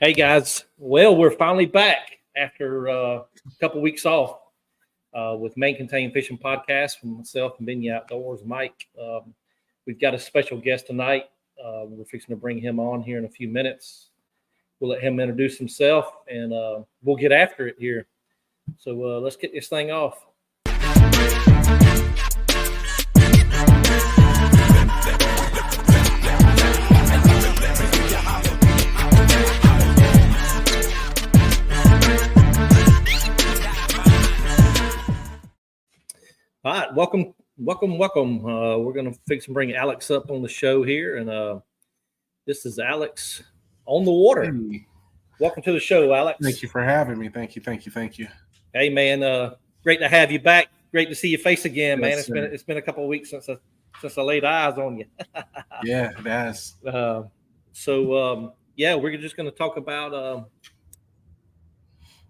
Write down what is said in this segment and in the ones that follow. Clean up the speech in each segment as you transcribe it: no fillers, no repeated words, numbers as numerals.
Hey guys, well, we're finally back after a couple weeks off with Main Contained Fishing Podcast from myself and Vinny Outdoors, Mike. We've got a special guest tonight. We're fixing to bring him on here in a few minutes. We'll let him introduce himself, and we'll get after it here. So let's get this thing off. All right, welcome. We're going to fix and bring Alex up on the show here, and this is Alex on the water. Hey. Welcome to the show, Alex. Thank you for having me. Thank you. Hey, man, great to have you back. Great to see your face again, man. Yes, It's been a couple of weeks since I laid eyes on you. Yeah, it has. We're just going to talk about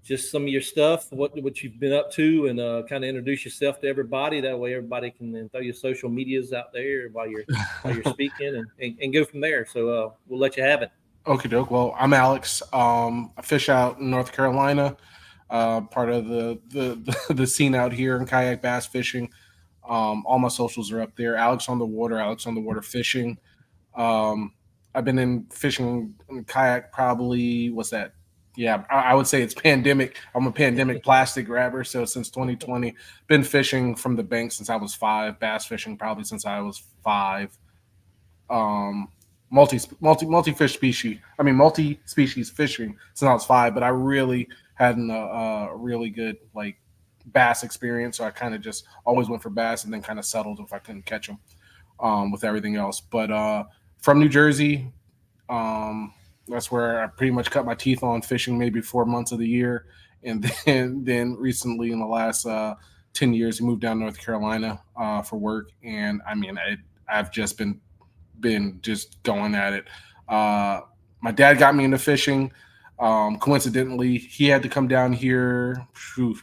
just some of your stuff, what you've been up to, and kind of introduce yourself to everybody. That way, everybody can then throw your social medias out there while you're speaking, and go from there. So we'll let you have it. Okie doke. Well, I'm Alex. I fish out in North Carolina. Part of the scene out here in kayak bass fishing. All my socials are up there. Alex on the water fishing. I've been in fishing in kayak probably, what's that? Yeah, I would say it's pandemic. I'm a pandemic plastic grabber. So since 2020, been fishing from the bank since I was 5. Bass fishing probably since I was 5. Multi-species fishing since I was 5. But I really had a really good bass experience. So I kind of just always went for bass and then kind of settled if I couldn't catch them with everything else. But from New Jersey. That's where I pretty much cut my teeth on fishing maybe 4 months of the year. And then recently in the last 10 years, I moved down to North Carolina for work. And I mean, I've just been just going at it. My dad got me into fishing. Coincidentally, he had to come down here for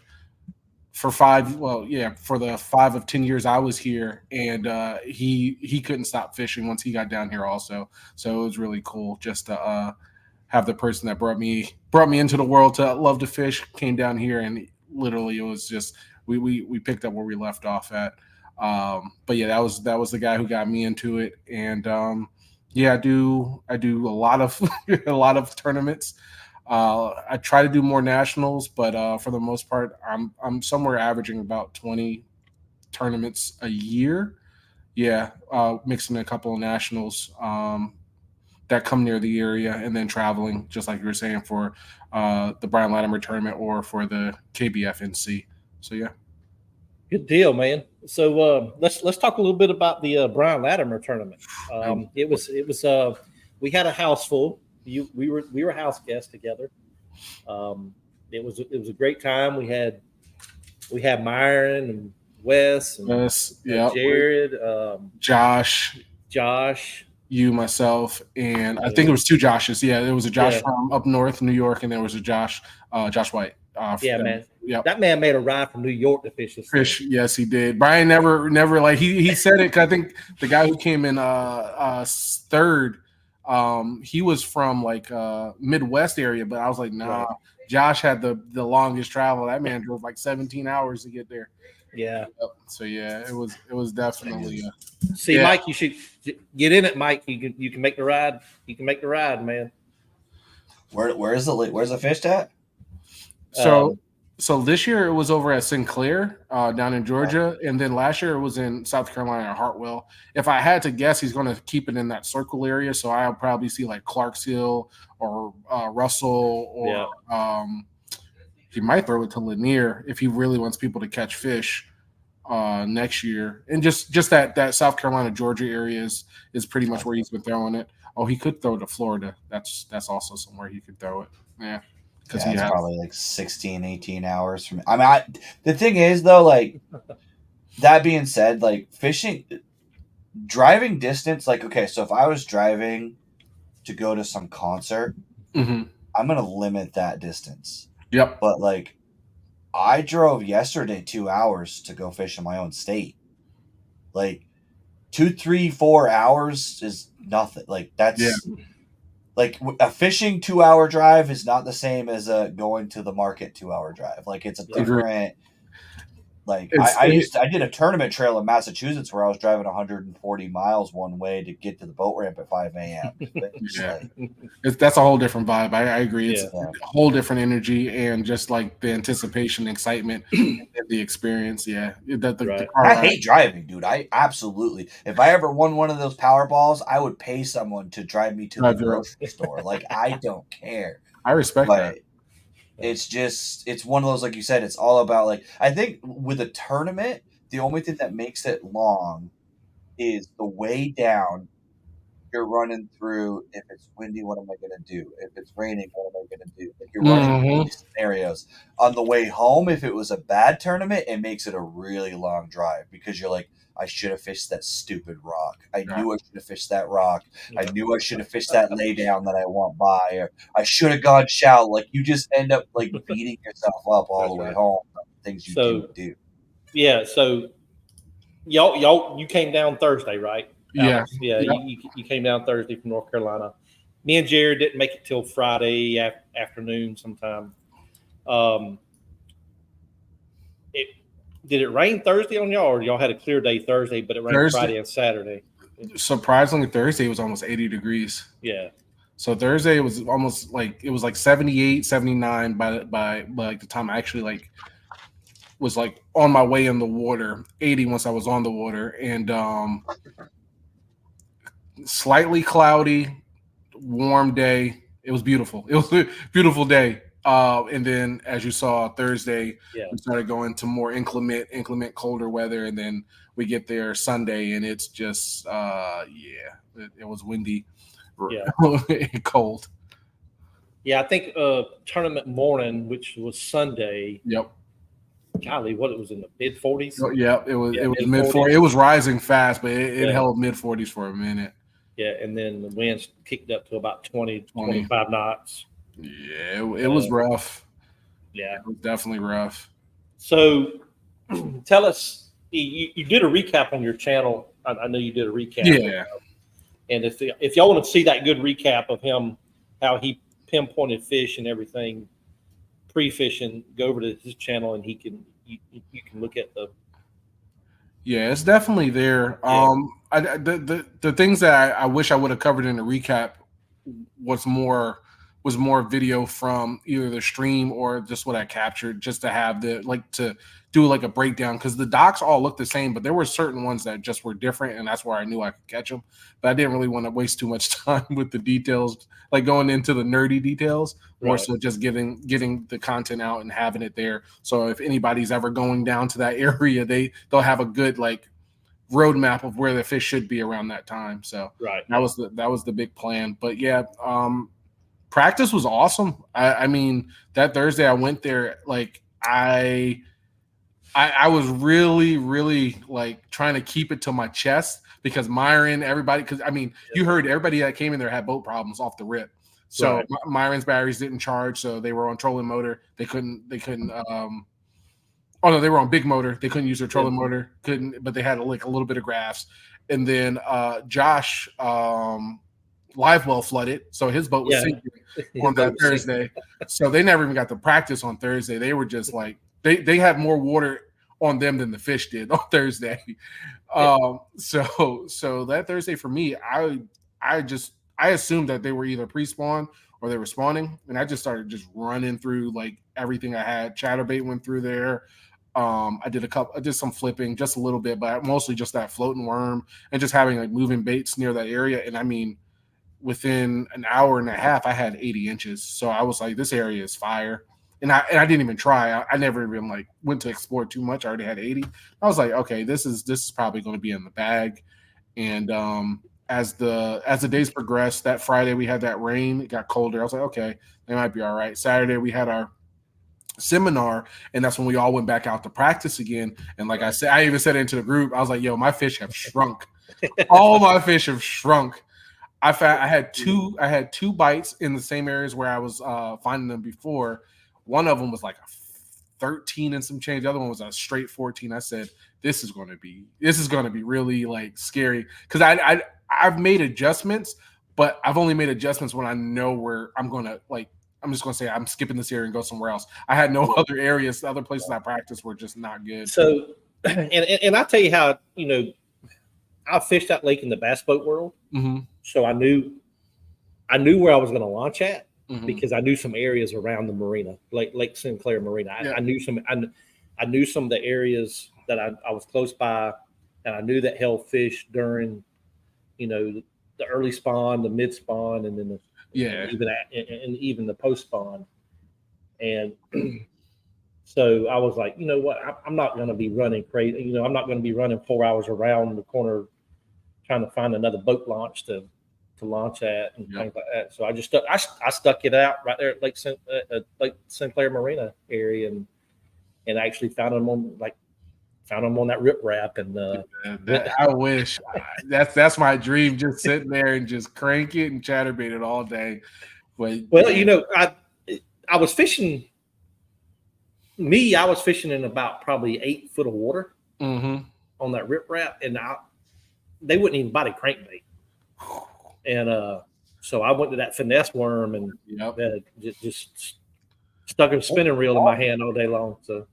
the 5 of 10 years I was here. And he couldn't stop fishing once he got down here also. So it was really cool just to have the person that brought me into the world to love to fish came down here, and literally it was just we picked up where we left off at. But yeah, that was the guy who got me into it. And I do a lot of a lot of tournaments. I try to do more nationals, but for the most part, I'm somewhere averaging about 20 tournaments a year. Yeah, mixing a couple of nationals that come near the area, and then traveling, just like you were saying, for the Brian Latimer tournament or for the KBF NC. So yeah, good deal, man. So let's talk a little bit about the Brian Latimer tournament. It was we had a house full. We were house guests together. It was a great time. We had Myron and Wes and Jared, Josh, you, myself, and I think it was 2 Joshes. Yeah, there was a Josh from up north, New York, and there was a Josh White. Man. Yep. That man made a ride from New York to fish this fish. Thing. Yes, he did. Brian never he said it. 'Cause I think the guy who came in third. He was from Midwest area, but I was like, nah. Right. Josh had the longest travel. That man drove 17 hours to get there. Yeah. So yeah, it was definitely. Mike, you should get in it, Mike. You can make the ride. You can make the ride, man. Where's the fish at? So this year it was over at Sinclair down in Georgia, and then last year it was in South Carolina at Hartwell. If I had to guess, he's going to keep it in that circle area, so I'll probably see Clarksville or Russell, or he might throw it to Lanier if he really wants people to catch fish next year. And just that South Carolina, Georgia area is pretty much where he's been throwing it. Oh, he could throw it to Florida. That's also somewhere he could throw it. Yeah. Because it's probably 16, 18 hours from. I mean, the thing is though, that being said, fishing, driving distance, okay, so if I was driving to go to some concert, I'm gonna limit that distance. Yep. But I drove yesterday 2 hours to go fish in my own state. 2, 3, 4 hours is nothing. That's like a fishing 2-hour drive is not the same as a going to the market 2-hour drive. Like it's a different. Like I did a tournament trail in Massachusetts where I was driving 140 miles one way to get to the boat ramp at 5 a.m. That's a whole different vibe. I agree. It's Yeah. a whole different energy and just like the anticipation, excitement, and the experience. Yeah. I hate driving, dude. I absolutely. If I ever won one of those Powerballs, I would pay someone to drive me to the grocery store. Like I don't care. I respect that. It's one of those, like you said, it's all about like, I think with a tournament, the only thing that makes it long is the way down you're running through. If it's windy, what am I going to do? If it's raining, what am I going to do? Like you're running through these scenarios. On the way home, if it was a bad tournament, it makes it a really long drive because you're like, I should have fished that stupid rock. I knew I should have fished that rock. I knew I should have fished that lay down that I want by, or I should have gone shallow. Like you just end up like beating yourself up all the way home. Things you didn't do. Yeah. So y'all, you came down Thursday, right? Yeah. Yeah. You came down Thursday from North Carolina. Me and Jared didn't make it till Friday afternoon sometime. Did it rain Thursday on y'all, or y'all had a clear day Thursday, but it rained Friday and Saturday? Surprisingly, Thursday was almost 80 degrees. Yeah. So Thursday was almost like, it was like 78, 79 by like the time I actually like was like on my way in the water, 80 once I was on the water, and slightly cloudy, warm day. It was beautiful. It was a beautiful day. And then, as you saw, Thursday, we started going to more inclement, colder weather. And then we get there Sunday, and it's just, it was windy, and cold. Yeah, I think tournament morning, which was Sunday. Yep. Golly, what it was in the mid 40s. Yeah, it was mid 40s. It was rising fast, but it held mid 40s for a minute. Yeah, and then the winds kicked up to about 25 knots. Yeah, it was rough. Yeah, it was definitely rough. So, tell us, you did a recap on your channel. I know you did a recap. Yeah. And if y'all want to see that good recap of him, how he pinpointed fish and everything pre-fishing, go over to his channel and you can look at the. Yeah, it's definitely there. Yeah. The things that I wish I would have covered in the recap was more video from either the stream or just what I captured, just to have to do like a breakdown, because the docs all look the same, but there were certain ones that just were different, and that's where I knew I could catch them. But I didn't really want to waste too much time with the details, like going into the nerdy details, more so just getting the content out and having it there. So if anybody's ever going down to that area, they'll have a good like roadmap of where the fish should be around that time. So that was the big plan. But yeah, practice was awesome. I mean, that Thursday I went there, like I was really, really like trying to keep it to my chest, because Myron, everybody, because I mean, you heard everybody that came in there had boat problems off the rip. So Myron's batteries didn't charge, so they were on trolling motor. They couldn't. Oh no, they were on big motor. They couldn't use their trolling motor. But they had like a little bit of graphs. And then Josh, live well flooded, so his boat was sinking on that Thursday. So they never even got to practice on Thursday. They were just like they had more water on them than the fish did on Thursday. So that Thursday for me, I assumed that they were either pre-spawn or they were spawning, and I just started just running through like everything I had. Chatterbait went through there. I did some flipping, just a little bit, but mostly just that floating worm and just having like moving baits near that area. And I mean, within an hour and a half, I had 80 inches. So I was like, this area is fire. And I didn't even try. I never even like went to explore too much. I already had 80. I was like, okay, this is probably going to be in the bag. And as the days progressed, that Friday we had that rain. It got colder. I was like, okay, they might be all right. Saturday we had our seminar, and that's when we all went back out to practice again. And like I said, I even said into the group, I was like, yo, my fish have shrunk. All my fish have shrunk. I had two bites in the same areas where I was finding them before. One of them was like a 13 and some change. The other one was a straight 14. I said, this is going to be really like scary, because I've made adjustments, but I've only made adjustments when I know where I'm going to I'm just going to say I'm skipping this area and go somewhere else. I had no other areas, other places I practiced were just not good. So, and I tell you how, I fished that lake in the bass boat world. Mm-hmm. So I knew where I was going to launch at Mm-hmm. because I knew some areas around the marina, Lake Sinclair Marina. I knew some of the areas that I was close by, and I knew that held fish during, the early spawn, the mid spawn, and then even the post spawn. And so I was like, you know what? I'm not going to be running crazy. I'm not going to be running 4 hours around the corner trying to find another boat launch to launch at and things like that. So I just stuck it out right there at Lake Sinclair Marina area and actually found them on that rip wrap. And I wish that's my dream, just sitting there and just crank it and chatterbait it all day. But I was fishing. I was fishing in about probably 8 foot of water on that rip wrap, and they wouldn't even bite a crankbait. And so I went to that finesse worm and just stuck a spinning reel in my hand all day long. So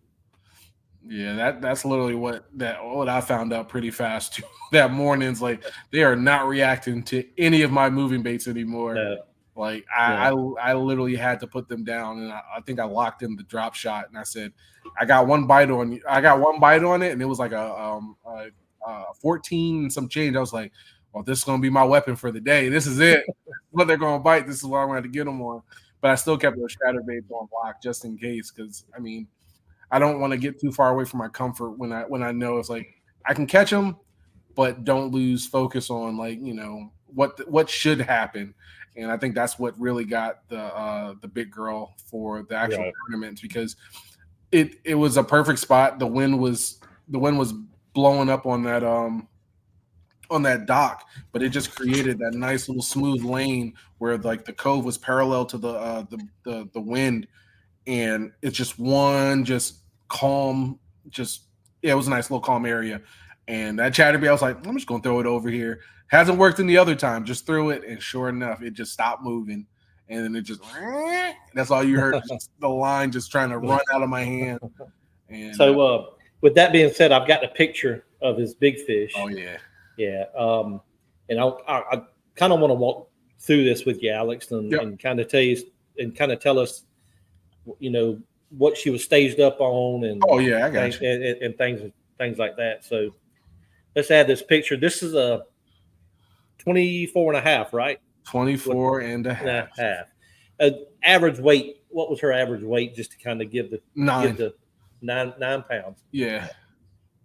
that's literally what I found out pretty fast too. That morning's like they are not reacting to any of my moving baits anymore. No. Like I literally had to put them down, and I think I locked in the drop shot, and I said, I got one bite on it, and it was like a 14 and some change. I was like, well, this is gonna be my weapon for the day. This is it. What they're gonna bite. This is what I'm gonna get them on. But I still kept those chatterbaits on lock just in case, because I don't want to get too far away from my comfort when I know it's like I can catch them, but don't lose focus on what should happen. And I think that's what really got the big girl for the actual tournament, because it was a perfect spot. The wind was blowing up on that dock, but it just created that nice little smooth lane where like the cove was parallel to the wind, and it's just one calm, it was a nice little calm area. And that chatterbait, I was like, I'm just gonna throw it over here. Hasn't worked any other time. Just threw it, and sure enough, it just stopped moving, and then it just that's all you heard, just the line just trying to run out of my hand. And so with that being said, I've got a picture of his big fish. Oh yeah. And I kind of want to walk through this with you, Alex, and kind of tell you and kind of tell us, what she was staged up on, and I got you. And things like that. So let's add this picture. This is a 24 and a half, right? 24 and a half. Average weight. What was her average weight? Just to kind of give the 9 pounds. Yeah.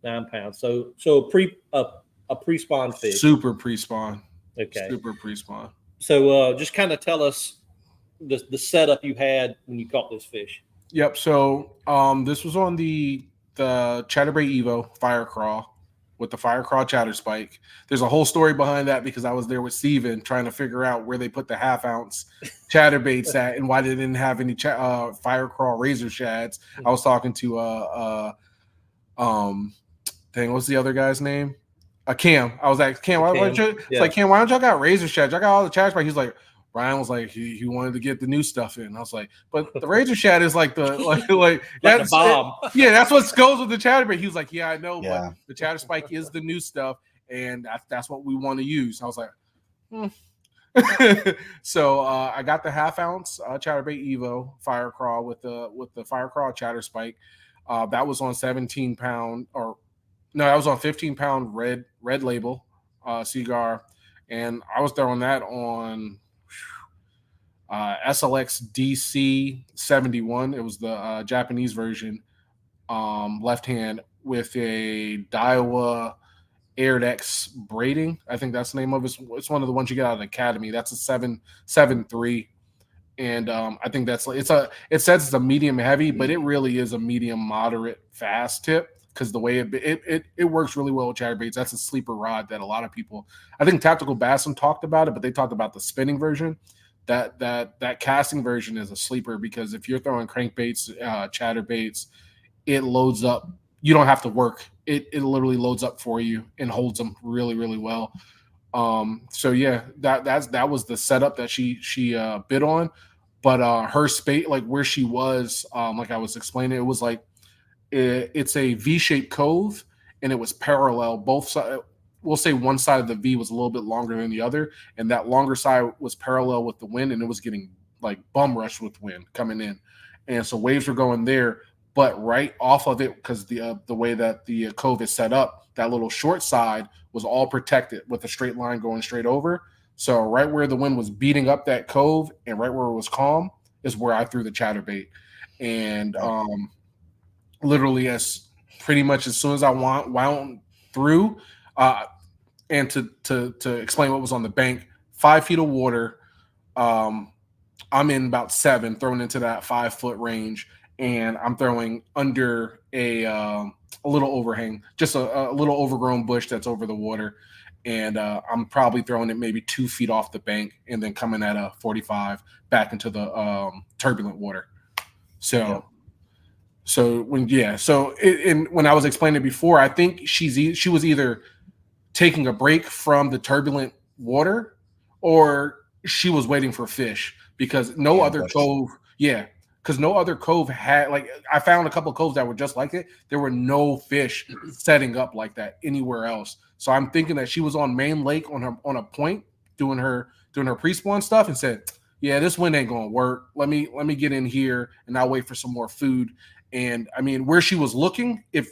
9 pounds. So a pre-spawn fish. Super pre-spawn. Okay. Super pre-spawn. So just kind of tell us the setup you had when you caught this fish. Yep. So this was on the Chatterbait Evo fire crawl with the fire crawl chatter spike. There's a whole story behind that because I was there with Steven trying to figure out where they put the half-ounce chatterbaits at and why they didn't have any fire crawl razor shads. I was talking to what's the other guy's name? Cam. I was like, Cam, why don't y'all got razor shads? I got all the chatter spike. He's like, Brian was like, he wanted to get the new stuff in. I was like, but the razor shad is like the like that's the bomb. That's what goes with the chatterbait. He was like, yeah, I know, Yeah. but the chatter spike is the new stuff, and that's what we want to use. I was like, So I got the half-ounce chatterbait Evo fire crawl with the fire crawl chatter spike. That was on 17-pound, or no, that was on 15-pound red label cigar, and I was throwing that on SLX DC 71. It was the Japanese version, left hand with a Daiwa Airdex braiding. I think that's the name of it. It's one of the ones you get out of the Academy. That's a 7.3, and I think it says it's a medium heavy, but it really is a medium moderate fast tip because the way it works really well with chatterbaits. That's a sleeper rod that a lot of people. I think Tactical Bassin talked about it, but they talked about the spinning version. That casting version is a sleeper because if you're throwing crankbaits, chatterbaits, it loads up. You don't have to work. It literally loads up for you and holds them really, really well. So yeah, that was the setup that she bid on, but her space, like where she was, like I was explaining, it was like it's a V-shaped cove, and it was parallel both sides. We'll say one side of the V was a little bit longer than the other, and that longer side was parallel with the wind, and it was getting like bum rushed with wind coming in, and so waves were going there. But right off of it, because the way that the cove is set up, that little short side was all protected with a straight line going straight over. So right where the wind was beating up that cove, and right where it was calm, is where I threw the chatterbait, and literally as pretty much as soon as I wound through, and to explain what was on the bank, 5 feet of water. I'm in about 7, thrown into that 5-foot range, and I'm throwing under a little overhang, just a little overgrown bush that's over the water, and I'm probably throwing it maybe 2 feet off the bank, and then coming at a 45 back into the turbulent water. So. So when I was explaining before, I think she was either taking a break from the turbulent water, or she was waiting for fish, because no other cove had, like, I found a couple of coves that were just like it. There were no fish setting up like that anywhere else. So I'm thinking that she was on Main Lake on a point doing her pre-spawn stuff, and said, "Yeah, this wind ain't gonna work. Let me get in here, and I'll wait for some more food." And I mean, where she was looking, if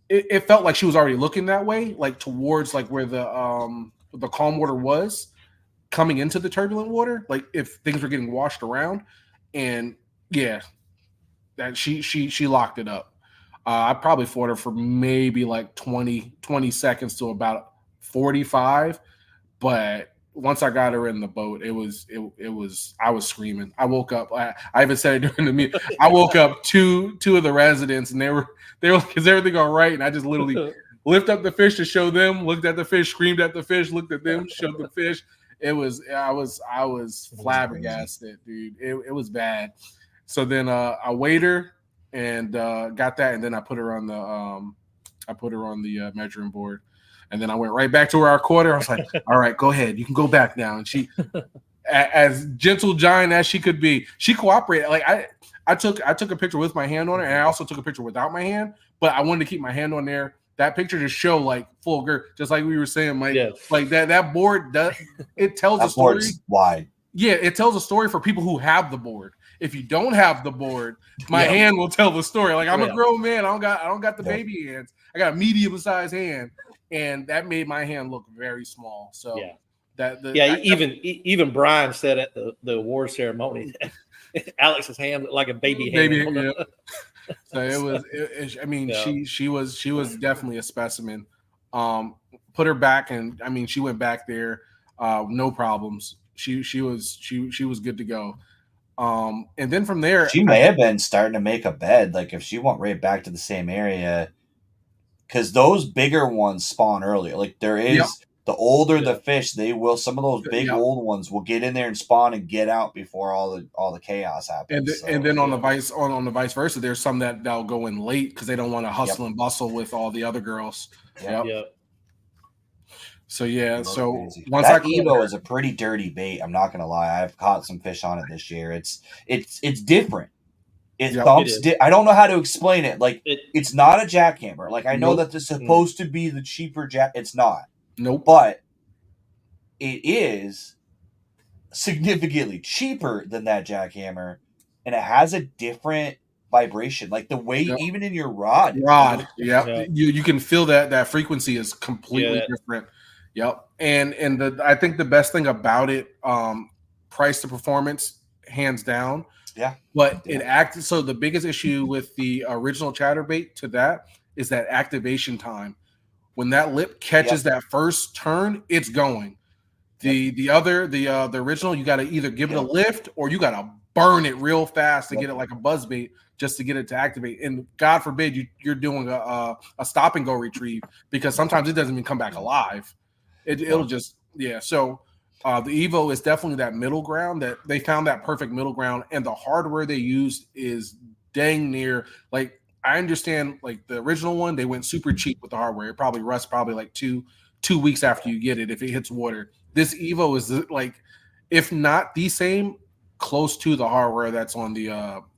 it felt like she was already looking that way, like towards like where the calm water was coming into the turbulent water, like if things were getting washed around, and yeah, that she locked it up. I probably fought her for maybe like 20 seconds to about 45, but once I got her in the boat, it was I was screaming. I woke up. I even said it during the meet. I woke up two of the residents, and they were like, "Is everything all right?" And I just literally lift up the fish to show them, looked at the fish, screamed at the fish, looked at them, showed the fish. I was flabbergasted, dude. It was bad. So then I weighed her and got that, and then I put her on the measuring board. And then I went right back to where I caught her. I was like, "All right, go ahead. You can go back now." And she, as gentle giant as she could be, she cooperated. Like I took a picture with my hand on her, and I also took a picture without my hand. But I wanted to keep my hand on there. That picture just show like full girth, just like we were saying, Mike. Yes. Like that board does, it tells That a story. board's wide. Yeah, it tells a story for people who have the board. If you don't have the board, my hand will tell the story. Like, I'm a grown man. I don't got the baby hands. I got a medium-sized hand. And that made my hand look very small. So even Brian said at the award ceremony that Alex's hand looked like a baby hand. Yeah. So it was. I mean, she was definitely a specimen. Put her back, and I mean, she went back there, no problems. She was good to go. And then from there, she may have been starting to make a bed. Like if she went right back to the same area. Because those bigger ones spawn earlier. Like there is the older the fish, they will. Some of those big old ones will get in there and spawn and get out before all the chaos happens. And then on the vice versa, there's some that'll go in late because they don't want to hustle and bustle with all the other girls. Yep. So once that Evo is a pretty dirty bait. I'm not gonna lie. I've caught some fish on it this year. It's different. It thumps. I don't know how to explain it. Like it's not a jackhammer. Like I know that this is supposed to be the cheaper jack. It's not. Nope. But it is significantly cheaper than that jackhammer, and it has a different vibration. Like the way even in your rod. You can feel that frequency is completely different. Yep. And I think the best thing about it, price to performance, hands down. Yeah. But it acted. So the biggest issue with the original chatterbait to that is that activation time. When that lip catches that first turn, it's going. The original, you got to either give it a lift or you got to burn it real fast to get it like a buzz bait just to get it to activate. And God forbid you're doing a stop and go retrieve, because sometimes it doesn't even come back alive. It'll just So the Evo is definitely that middle ground, that they found that perfect middle ground, and the hardware they used is dang near. Like I understand, like the original one, they went super cheap with the hardware. It probably rusts like $200 2 weeks after you get it if it hits water. This Evo is like, if not the same, close to the hardware that's on the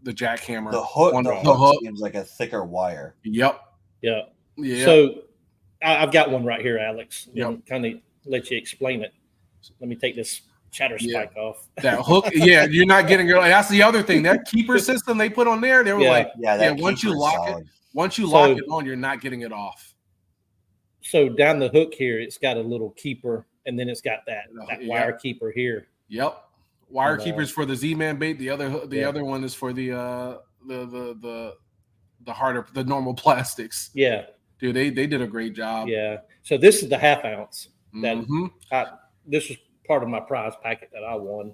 jackhammer. The hook, on the hook seems like a thicker wire. Yep. Yeah. Yeah. So I've got one right here, Alex. Yep. Kind of let you explain it. Let me take this chatter spike off. That hook, you're not getting it. That's the other thing. That keeper system they put on there, they were once you lock it on, you're not getting it off. So down the hook here, it's got a little keeper, and then it's got that wire keeper here. Yep. Wire keepers for the Z-Man bait. The other one is for the harder, the normal plastics. Yeah. Dude, they did a great job. Yeah. So this is the half ounce. This was part of my prize packet that I won.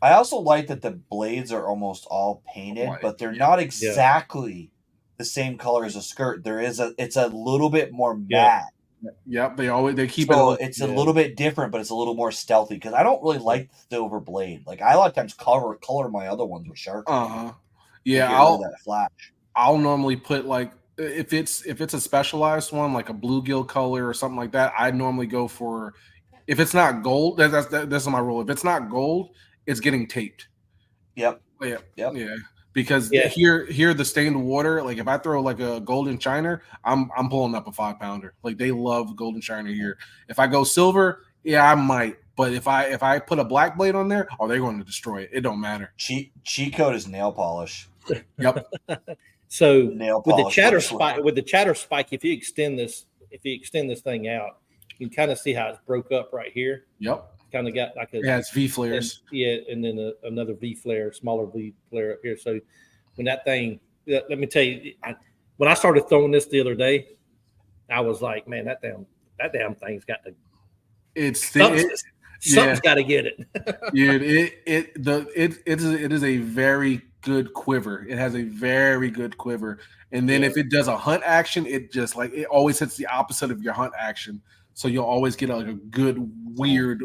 I also like that the blades are almost all painted, but they're not exactly the same color as a skirt. It's a little bit more matte. Yep, they keep it. It's a little bit different, but it's a little more stealthy because I don't really like the silver blade. Like I a lot of times color my other ones with Sharpie. Yeah, that flash. I'll normally put like if it's a specialized one like a bluegill color or something like that. I normally go for, if it's not gold. That's my rule. If it's not gold, it's getting taped. Yep. Yeah. Because here the stained water, like if I throw like a golden shiner, I'm pulling up a 5-pounder. Like they love golden shiner here. If I go silver, I might. But if I put a black blade on there, they're going to destroy it. It don't matter. Cheat code is nail polish. Yep. So nail with polish the chatter spike, if you extend this thing out, you can kind of see how it's broke up right here. Yep. Kind of got like it's V flares. And then another V flare, smaller V flare up here. So when that thing, let me tell you, when I started throwing this the other day, I was like, man, that damn thing's got to. Something's got to get it. It is a very good quiver. It has a very good quiver. And then if it does a hunt action, it just like it always hits the opposite of your hunt action. So you'll always get like a good weird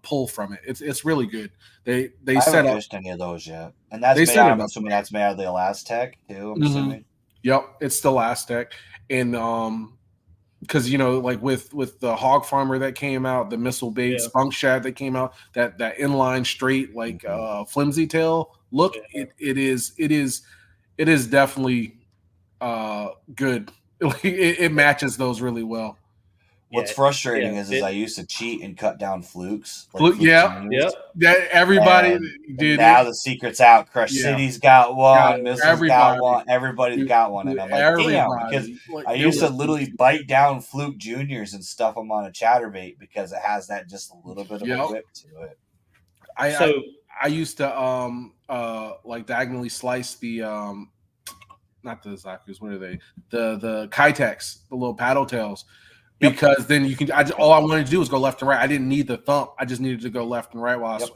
pull from it. It's really good. They set up any of those yet, and I'm assuming that's made out of the Elastec too. I'm assuming. Yep, it's the Elastec, and because like with the Hog Farmer that came out, the missile bait Spunk Shad that came out, that inline straight like flimsy tail look, it is definitely good. It matches those really well. What's frustrating is I used to cheat and cut down flukes. Everybody, dude. Now the secret's out. Crush City's got one. Missile's got one. Everybody's got one, and I'm like, damn, because I used to literally bite down fluke juniors and stuff them on a chatterbait because it has that just a little bit of a whip to it. I used to like diagonally slice the not the Zakus. What are they? The Kitex, the little paddle tails. Because then you can. All I wanted to do was go left and right. I didn't need the thump. I just needed to go left and right. While So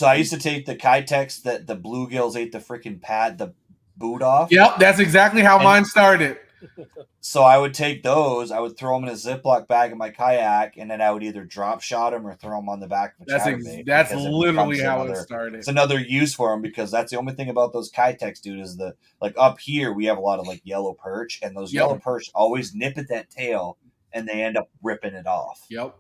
I used to take the Kitex that the bluegills ate the freaking pad, the boot off. Yep, that's exactly how mine started. So I would take those. I would throw them in a Ziploc bag in my kayak, and then I would either drop shot them or throw them on the back of a chatterbait. That's literally how it started. It's another use for them because that's the only thing about those Kitex, dude. Is like up here we have a lot of like yellow perch, and those yellow perch always nip at that tail, and they end up ripping it off. Yep.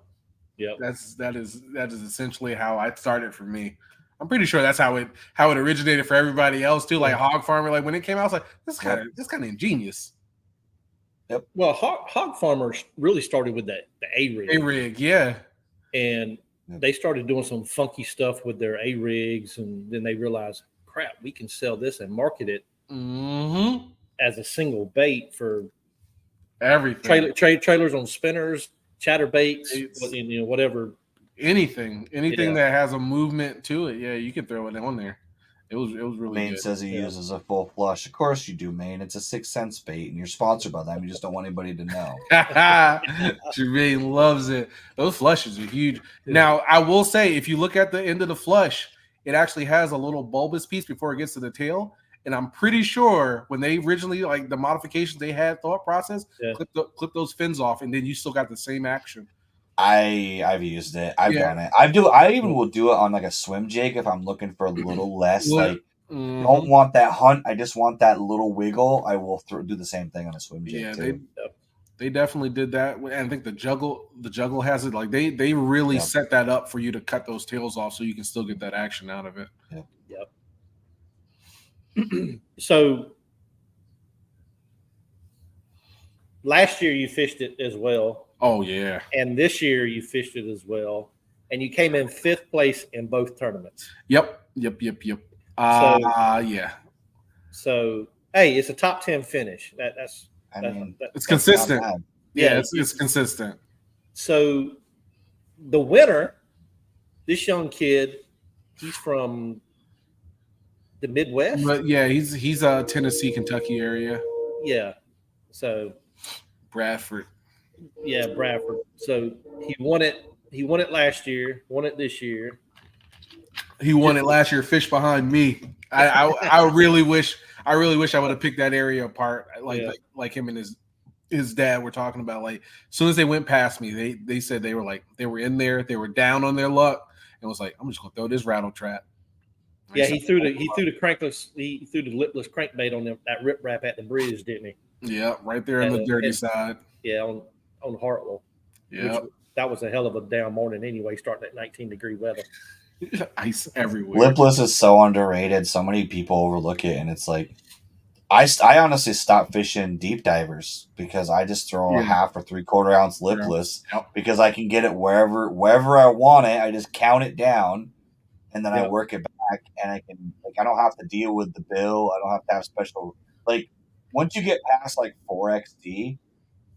That is essentially how it started for me. I'm pretty sure that's how it originated for everybody else too. Like Hog Farmer, like when it came out, I was like, this is kind of ingenious. Yep. Well, Hog Farmers really started with the A-rig. A-rig, yeah. And they started doing some funky stuff with their A-rigs, and then they realized, crap, we can sell this and market it as a single bait for everything. Trailers on spinners, chatterbaits, whatever. Anything that has a movement to it, you can throw it on there. It was really Maine good. says he uses a full flush. Of course you do, Maine. It's a 6 cent bait, and you're sponsored by them. You just don't want anybody to know. Jermaine loves it. Those flushes are huge. Now, I will say, if you look at the end of the flush, it actually has a little bulbous piece before it gets to the tail. And I'm pretty sure when they originally, like the modifications they had thought process, clip those fins off, and then you still got the same action. I've used it. I've done it. I even will do it on like a swim jig if I'm looking for a little less don't want that hunt. I just want that little wiggle. I will do the same thing on a swim jig too. They definitely did that, and I think the juggle has it. Like they really set that up for you to cut those tails off, so you can still get that action out of it. Yep. So last year you fished it as well. Oh yeah. And this year you fished it as well, and you came in 5th place in both tournaments. Yep. Yeah. So hey, it's a top 10 finish. That's consistent. Yeah, it's consistent. So the winner, this young kid, he's from the Midwest. But yeah, he's a Tennessee, Kentucky area. Yeah. So Bradford. Yeah, Bradford. So he won it. He won it last year. Won it this year. He won it last year. Fish behind me. I really wish I would have picked that area apart. Like him and his dad were talking about. Like as soon as they went past me, they said they were in there. They were down on their luck, and was like, I'm just gonna throw this rattle trap. Yeah, he threw the crankless. He threw the lipless crankbait on that riprap at the bridge, didn't he? Yeah, right there on the dirty side. Yeah, on Hartwell. Yeah, that was a hell of a down morning anyway, starting at 19-degree weather. Ice everywhere. Lipless is so underrated. So many people overlook it, and it's like I honestly stopped fishing deep divers because I just throw a 1/2 or 3/4 ounce lipless because I can get it wherever I want it. I just count it down, and then I work it back, and I can I don't have to deal with the bill. I don't have to have special once you get past 4XD,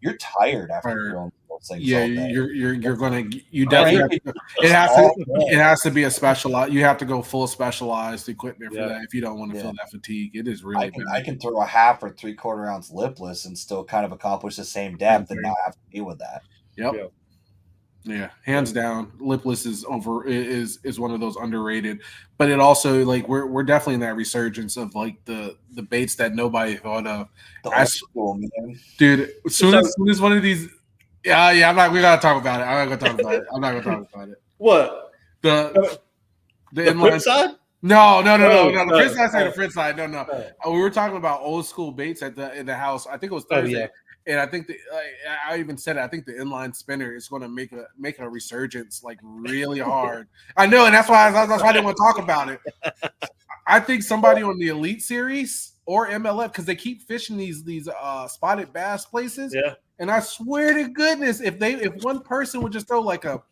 you're tired after throwing those things. Yeah, you're gonna definitely it has to be a specialized. You have to go full specialized equipment for that if you don't want to feel that fatigue. It is really bad. I can throw a 1/2 or 3/4 ounce lipless and still kind of accomplish the same depth and not have to deal with that. Yep. Yeah, hands down, lipless is one of those underrated, but it also we're definitely in that resurgence of the baits that nobody thought of. School, man. Dude, as soon as one of these, we gotta talk about it. I'm not gonna talk about it. What the inline side? No. The Fritz side say the Fritz side. No. We were talking about old school baits in the house. I think it was Thursday. And I think I even said it. I think the inline spinner is going to make a resurgence really hard. I know, and that's why I didn't want to talk about it. I think somebody on the Elite Series or MLF, because they keep fishing these spotted bass places. Yeah. And I swear to goodness, if one person would just throw a 1/2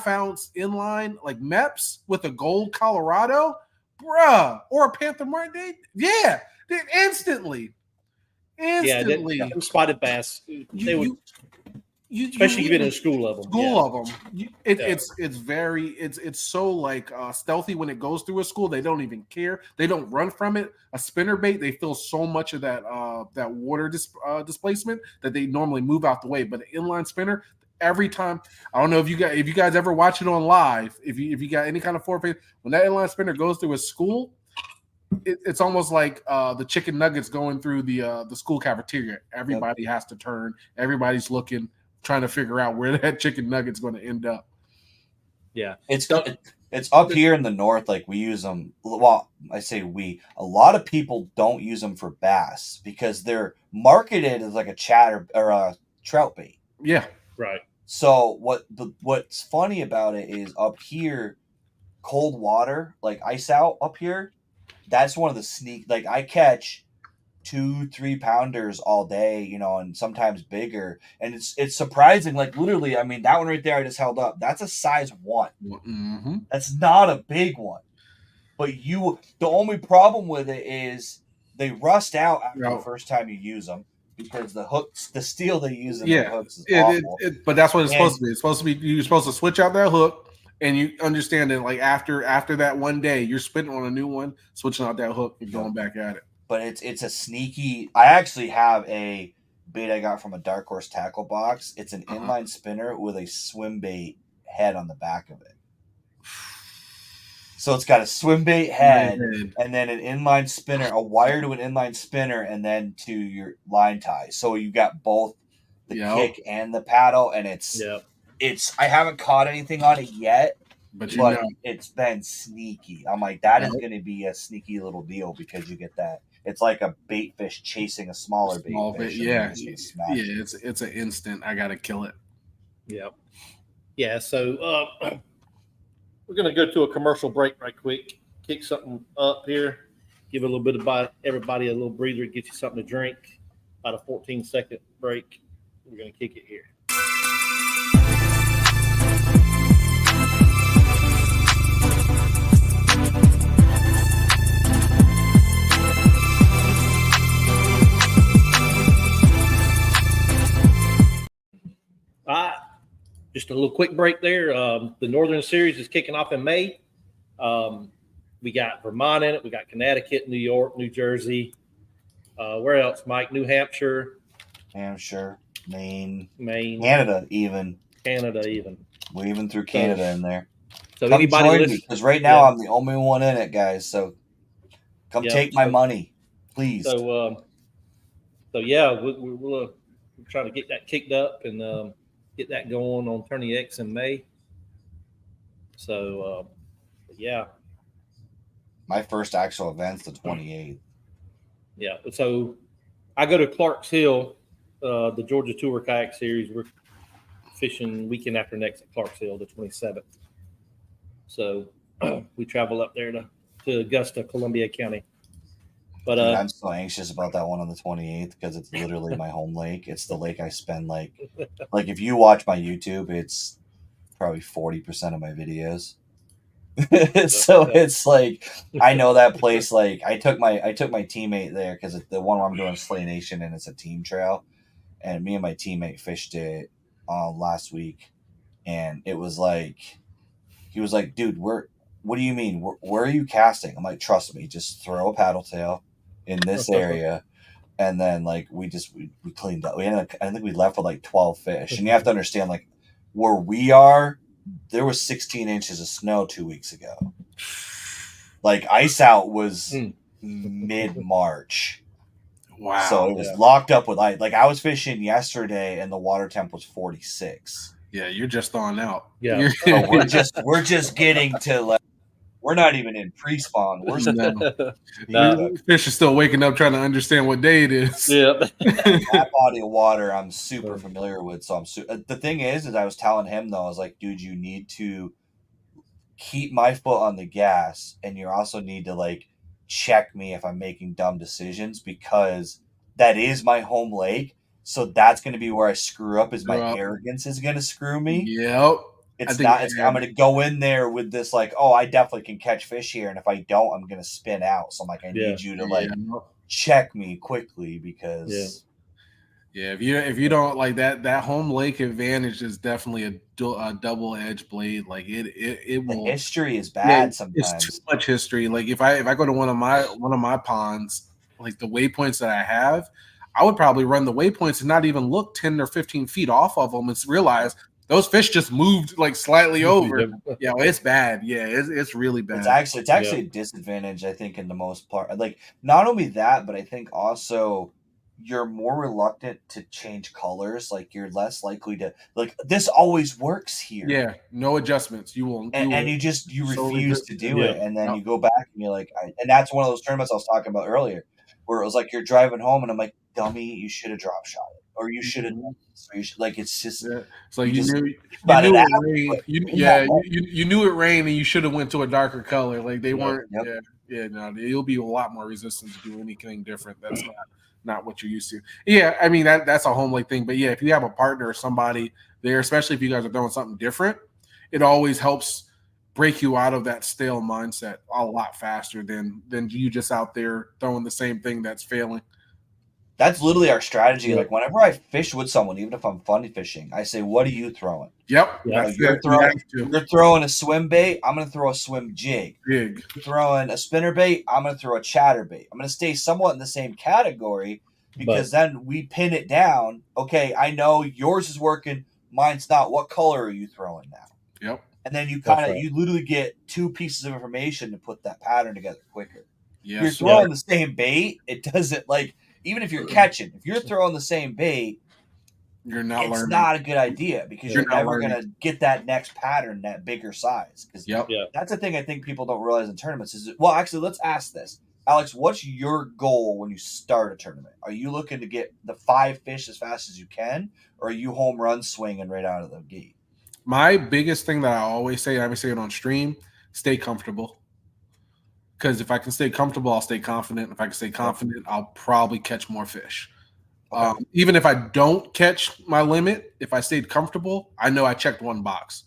ounce inline Meps with a gold Colorado, bruh, or a Panther Martin, instantly. Yeah, spotted bass. They would, especially even in school of them. It's so stealthy when it goes through a school. They don't even care. They don't run from it. A spinner bait, they feel so much of that water displacement that they normally move out the way. But an inline spinner, every time, I don't know if you guys ever watch it on live. If you got any kind of forefeit, when that inline spinner goes through a school, it's almost like the chicken nuggets going through the school cafeteria. Everybody has to turn. Everybody's looking, trying to figure out where that chicken nugget's going to end up. Yeah, it's up here in the north. We use them. Well, I say we. A lot of people don't use them for bass because they're marketed as a chatter or a trout bait. Yeah, right. So what's funny about it is up here, cold water, ice out up here. That's one of the sneak. I catch 2-3 pounders all day, and sometimes bigger. And it's surprising. Literally, I mean, that one right there I just held up. That's a size 1. Mm-hmm. That's not a big one. But the only problem with it is they rust out after the first time you use them because the steel they use in the hooks is awful. But that's what it's supposed to be. It's supposed to be you're supposed to switch out that hook. And you understand that after that one day, you're spitting on a new one, switching out that hook and going back at it. But it's a sneaky. I actually have a bait I got from a Dark Horse tackle box. It's an inline spinner with a swim bait head on the back of it. So it's got a swim bait head and then an inline spinner, a wire to an inline spinner, and then to your line tie. So you got both the kick and the paddle, and it's. I haven't caught anything on it yet, but it's been sneaky. I'm like, that is going to be a sneaky little deal because you get that it's like a bait fish chasing a smaller bait fish. And Yeah, they're just gonna smash it. it's an instant. I gotta kill it. Yeah. So we're gonna go to a commercial break right quick. Kick something up here. Give a little bit about everybody a little breather. Get you something to drink. About a 14-second break. We're gonna kick it here. Just a little quick break there. The Northern Series is kicking off in May. We got Vermont in it. We got Connecticut, New York, New Jersey. Where else, Mike? New Hampshire. Maine. Canada even. We even threw Canada in there. So come anybody join me, because right now I'm the only one in it, guys. So come take my money, please. So yeah, we're trying to get that kicked up and get that going on Tourney X in May. So yeah. My first actual event's the 28th. Yeah. So I go to Clark's Hill, the Georgia Tour Kayak Series. We're fishing weekend after next at Clark's Hill, the 27th. So we travel up there to Augusta, Columbia County. But dude, I'm so anxious about that one on the 28th because it's literally my home lake. It's the lake I spend like if you watch my YouTube, it's probably 40% of my videos. So it's like I know that place. Like I took my teammate there because the one where I'm doing Slay Nation and it's a team trail, and me and my teammate fished it last week, and it was like he was like, "Dude, what do you mean? Where are you casting?" I'm like, "Trust me, just throw a paddle tail in this area." And then like we cleaned up. I think we left with like 12 fish. And you have to understand, like where we are, there was 16 inches of snow 2 weeks ago. Like ice out was mid-March. Wow. So it was locked up with ice. Like I was fishing yesterday and the water temp was 46. Yeah, you're just thawing out. Yeah. So we're just getting to like, we're not even in pre-spawn. We're fish are still waking up trying to understand what day it is. Yeah. That body of water I'm super familiar with. So the thing is I was telling him though, I was like, dude, you need to keep my foot on the gas, and you also need to like check me if I'm making dumb decisions, because that is my home lake. So that's going to be where I screw up. Is my arrogance is going to screw me. Yep. It's not. I'm going to go in there with this like, oh, I definitely can catch fish here, and if I don't, I'm going to spin out. So I'm like, I need you to like check me quickly, because if you don't like that home lake advantage is definitely a double-edged blade. Like it will. The history is bad sometimes. It's too much history. Like if I go to one of my ponds, like the waypoints that I have, I would probably run the waypoints and not even look 10 or 15 feet off of them and realize those fish just moved like slightly over. Yeah, it's bad. Yeah, it's really bad. It's actually a disadvantage, I think, in the most part. Like not only that, but I think also you're more reluctant to change colors. Like you're less likely to like this always works here. Yeah, no adjustments. You won't. And you refuse to do it, and then you go back and you're like, and that's one of those tournaments I was talking about earlier, where it was like you're driving home and I'm like, dummy, you should have drop shot it, or you should have done this, or you should, like it's just it's like you knew it rained and you should have went to a darker color. Like they weren't. No, you'll be a lot more resistant to do anything different. That's not what you're used to. Yeah, I mean that's a home lake thing, but yeah, if you have a partner or somebody there, especially if you guys are doing something different, it always helps break you out of that stale mindset a lot faster than you just out there throwing the same thing that's failing. That's literally our strategy. Yeah. Like whenever I fish with someone, even if I'm funny fishing, I say, "What are you throwing?" Yep. Like you're throwing a swim bait. I'm going to throw a swim jig. You're throwing a spinner bait. I'm going to throw a chatter bait. I'm going to stay somewhat in the same category, because then we pin it down. Okay, I know yours is working. Mine's not. What color are you throwing now? Yep. And then you you literally get two pieces of information to put that pattern together quicker. Yes. You're throwing the same bait. It doesn't like. Even if you're catching, if you're throwing the same bait, you're not learning. It's not a good idea, because you're never going to get that next pattern, that bigger size. Because that's the thing I think people don't realize in tournaments is, well, actually, let's ask this. Alex, what's your goal when you start a tournament? Are you looking to get the 5 fish as fast as you can, or are you home run swinging right out of the gate? My biggest thing that I always say, and I've been saying on stream, stay comfortable. Because if I can stay comfortable, I'll stay confident. If I can stay confident, I'll probably catch more fish. Okay. Even if I don't catch my limit, if I stayed comfortable, I know I checked one box.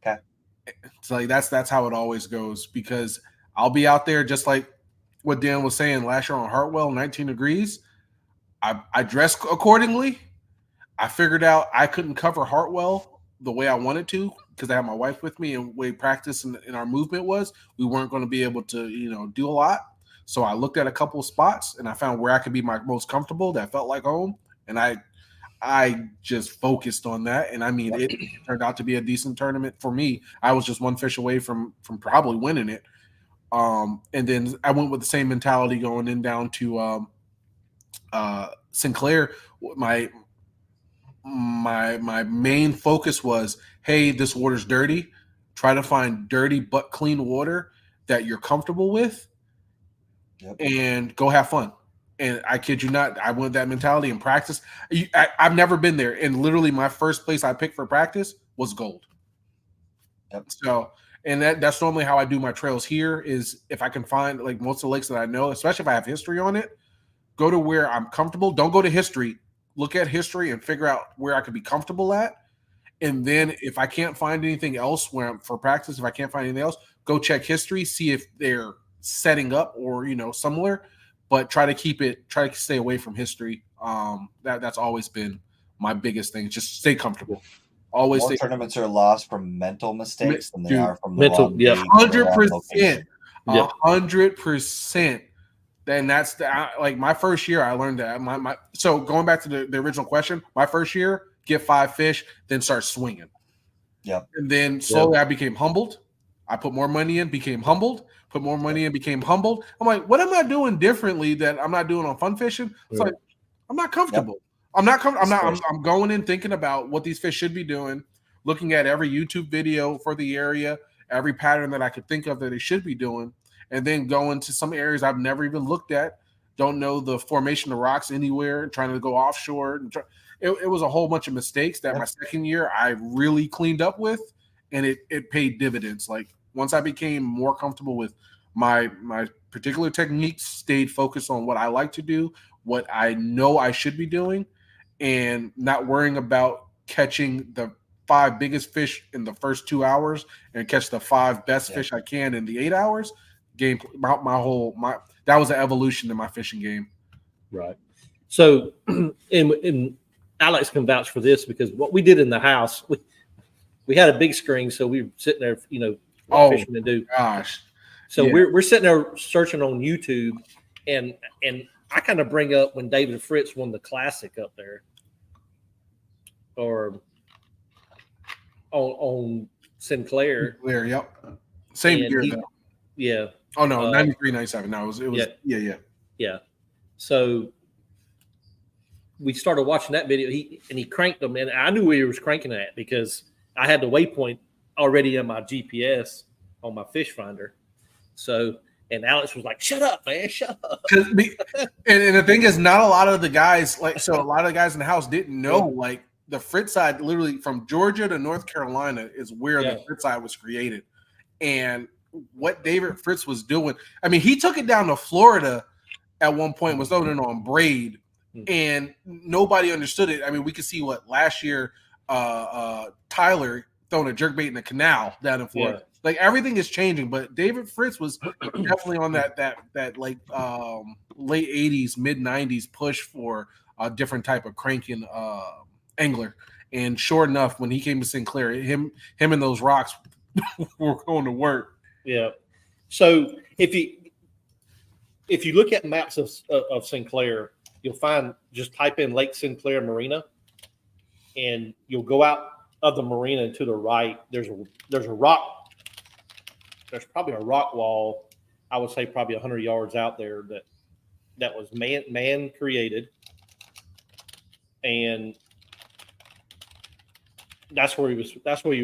Okay. It's like that's how it always goes, because I'll be out there just like what Dan was saying last year on Hartwell, 19 degrees. I dressed accordingly. I figured out I couldn't cover Hartwell the way I wanted to because I had my wife with me, and the way practice and our movement was, we weren't going to be able to, do a lot. So I looked at a couple of spots and I found where I could be my most comfortable that felt like home. And I just focused on that. And I mean, it turned out to be a decent tournament for me. I was just one fish away from probably winning it. And then I went with the same mentality going in down to Sinclair. My main focus was, hey, this water's dirty. Try to find dirty but clean water that you're comfortable with, and go have fun. And I kid you not, I went with that mentality in practice. I've never been there, and literally my first place I picked for practice was gold. Yep. So, and that's normally how I do my trails here. Is if I can find, like, most of the lakes that I know, especially if I have history on it, go to where I'm comfortable. Don't go to history. Look at history and figure out where I could be comfortable at. And then if I can't find anything else for practice, if I can't find anything else, go check history, see if they're setting up or, similar, but try to stay away from history. That's always been my biggest thing. Just stay comfortable. Always More stay tournaments are lost from mental mistakes than they are from the mental, wrong yeah. date or the wrong 100%. location. 100%. Then that's like my first year. I learned that. So going back to the original question, my first year, get 5 fish, then start swinging. Yep. And then slowly I became humbled. I put more money in, became humbled. Put more money in, became humbled. I'm like, what am I doing differently that I'm not doing on fun fishing? It's like, I'm not comfortable. Yep. I'm going in thinking about what these fish should be doing, looking at every YouTube video for the area, every pattern that I could think of that they should be doing, and then going to some areas I've never even looked at, don't know the formation of rocks anywhere, trying to go offshore. It was a whole bunch of mistakes that my second year I really cleaned up with, and it paid dividends. Like, once I became more comfortable with my particular techniques, stayed focused on what I like to do, what I know I should be doing, and not worrying about catching the 5 biggest fish in the first 2 hours and catch the 5 best fish I can in the 8 hours. Game, that was an evolution in my fishing game. Right. So, and Alex can vouch for this, because what we did in the house, we had a big screen, so we were sitting there, fishermen do. Gosh. So we're sitting there searching on YouTube, and I kind of bring up when David Fritz won the Classic up there, or on Sinclair. Sinclair, yep. Same year though. Yeah. Oh no, 93, 97. No, it was yeah. So we started watching that video. He cranked them, and I knew he was cranking at because I had the waypoint already in my GPS on my fish finder. So, and Alex was like, "Shut up, man, shut up." And the thing is, not a lot of the guys a lot of the guys in the house didn't know, like, the Fritz side, literally from Georgia to North Carolina, is where the Fritz side was created. And what David Fritz was doing, I mean, he took it down to Florida at one point, was throwing it on braid, and nobody understood it. I mean, we could see what last year Tyler throwing a jerkbait in the canal down in Florida. Yeah. Like, everything is changing, but David Fritz was definitely on that like late 80s, mid 90s push for a different type of cranking angler. And sure enough, when he came to Sinclair, him and those rocks were going to work. Yeah. So if you look at maps of Sinclair, you'll find, just type in Lake Sinclair Marina, and you'll go out of the marina and to the right. There's a rock. There's probably a rock wall, I would say probably 100 yards out there that was man created, and that's where he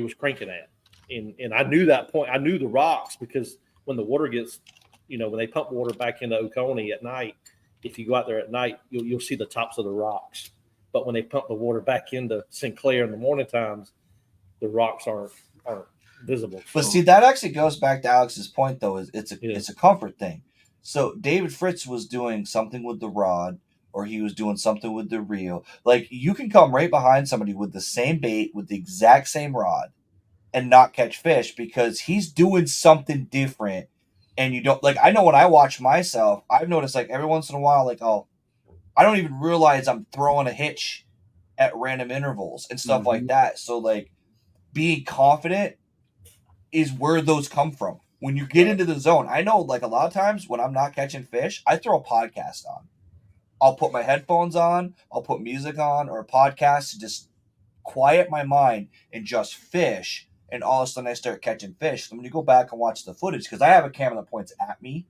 was cranking at. And I knew that point. I knew the rocks, because when the water gets when they pump water back into Oconee at night, if you go out there at night, you'll see the tops of the rocks. But when they pump the water back into Sinclair in the morning times, the rocks aren't visible. But see, that actually goes back to Alex's point, though. It's a comfort thing. So David Fritz was doing something with the rod, or he was doing something with the reel. Like, you can come right behind somebody with the same bait, with the exact same rod, and not catch fish because he's doing something different. And you don't, like, I know when I watch myself, I've noticed, like, every once in a while, like, oh, I don't even realize I'm throwing a hitch at random intervals and stuff like that. So, like, being confident is where those come from. When you get into the zone, I know, like, a lot of times when I'm not catching fish, I throw a podcast on. I'll put my headphones on, I'll put music on, or a podcast to just quiet my mind and just fish. And all of a sudden I start catching fish. And when you go back and watch the footage, because I have a camera that points at me,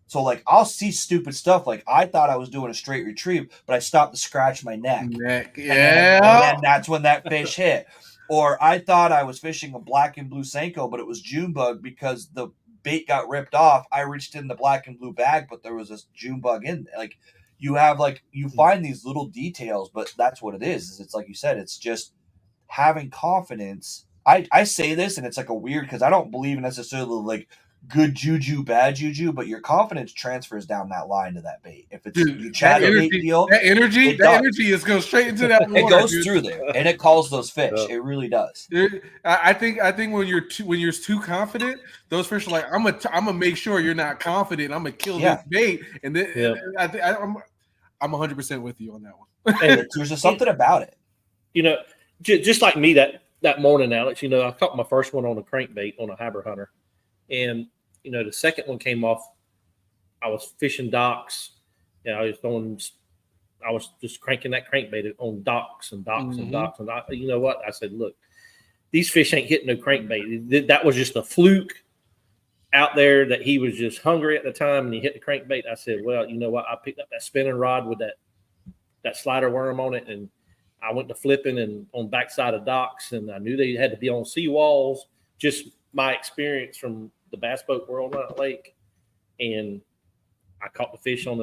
so, like, I'll see stupid stuff. Like, I thought I was doing a straight retrieve, but I stopped to scratch my neck. Yeah. And then that's when that fish hit. Or I thought I was fishing a black and blue Senko, but it was June bug because the bait got ripped off. I reached in the black and blue bag, but there was this June bug in there. Like, you find these little details, but that's what it is. It's like you said, it's just having confidence. I say this, and it's like a weird, because I don't believe in necessarily, like, good juju, bad juju, but your confidence transfers down that line to that bait. If it's you chatterbait deal, that energy is going straight into that water. It goes through there, and it calls those fish. It really does. I think when you're too confident, those fish are like, I'm gonna make sure you're not confident. I'm gonna kill this bait, and then I'm 100% with you on that one. And there's just something about it. Just like me that morning, Alex. I caught my first one on a crankbait on a hybrid hunter, and the second one came off. I was fishing docks. I was just cranking that crankbait on docks and docks and docks. And you know what? I said, look, these fish ain't hitting no crankbait. That was just a fluke out there that he was just hungry at the time and he hit the crankbait. I said, well, you know what? I picked up that spinning rod with that slider worm on it, and I went to flipping and on backside of docks, and I knew they had to be on seawalls. Just my experience from the bass boat world on that lake, and I caught the fish on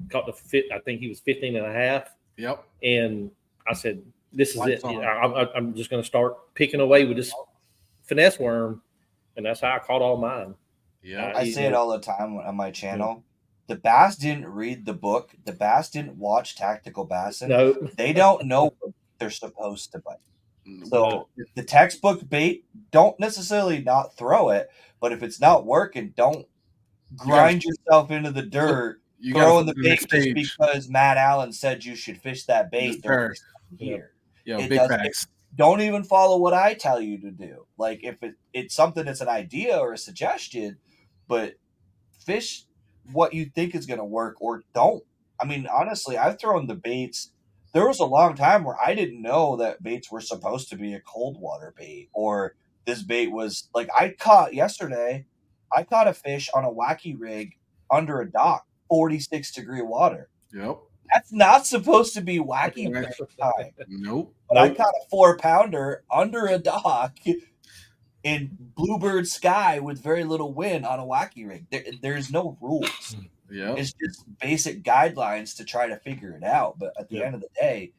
caught the fit. I think he was 15 and a half. Yep. And I said, this is it. I'm just going to start picking away with this finesse worm. And that's how I caught all mine. Yeah. I say it all the time on my channel. The bass didn't read the book. The bass didn't watch Tactical Bassing. No. They don't know what they're supposed to bite. So the textbook bait, don't necessarily not throw it, but if it's not working, don't grind yourself into the dirt throwing the bait just because Matt Allen said you should fish that bait here. Yeah, big facts. Don't even follow what I tell you to do. Like, if it's something that's an idea or a suggestion, but fish what you think is going to work, or don't. I mean, honestly, I've thrown the baits. There was a long time where I didn't know that baits were supposed to be a cold water bait, or this bait was like, I caught a fish on a wacky rig under a dock, 46-degree water. Yep. That's not supposed to be wacky time. Nope. But I caught a 4-pounder under a dock in bluebird sky with very little wind on a wacky rig. There's no rules. Yeah. It's just basic guidelines to try to figure it out. But at the end of the day,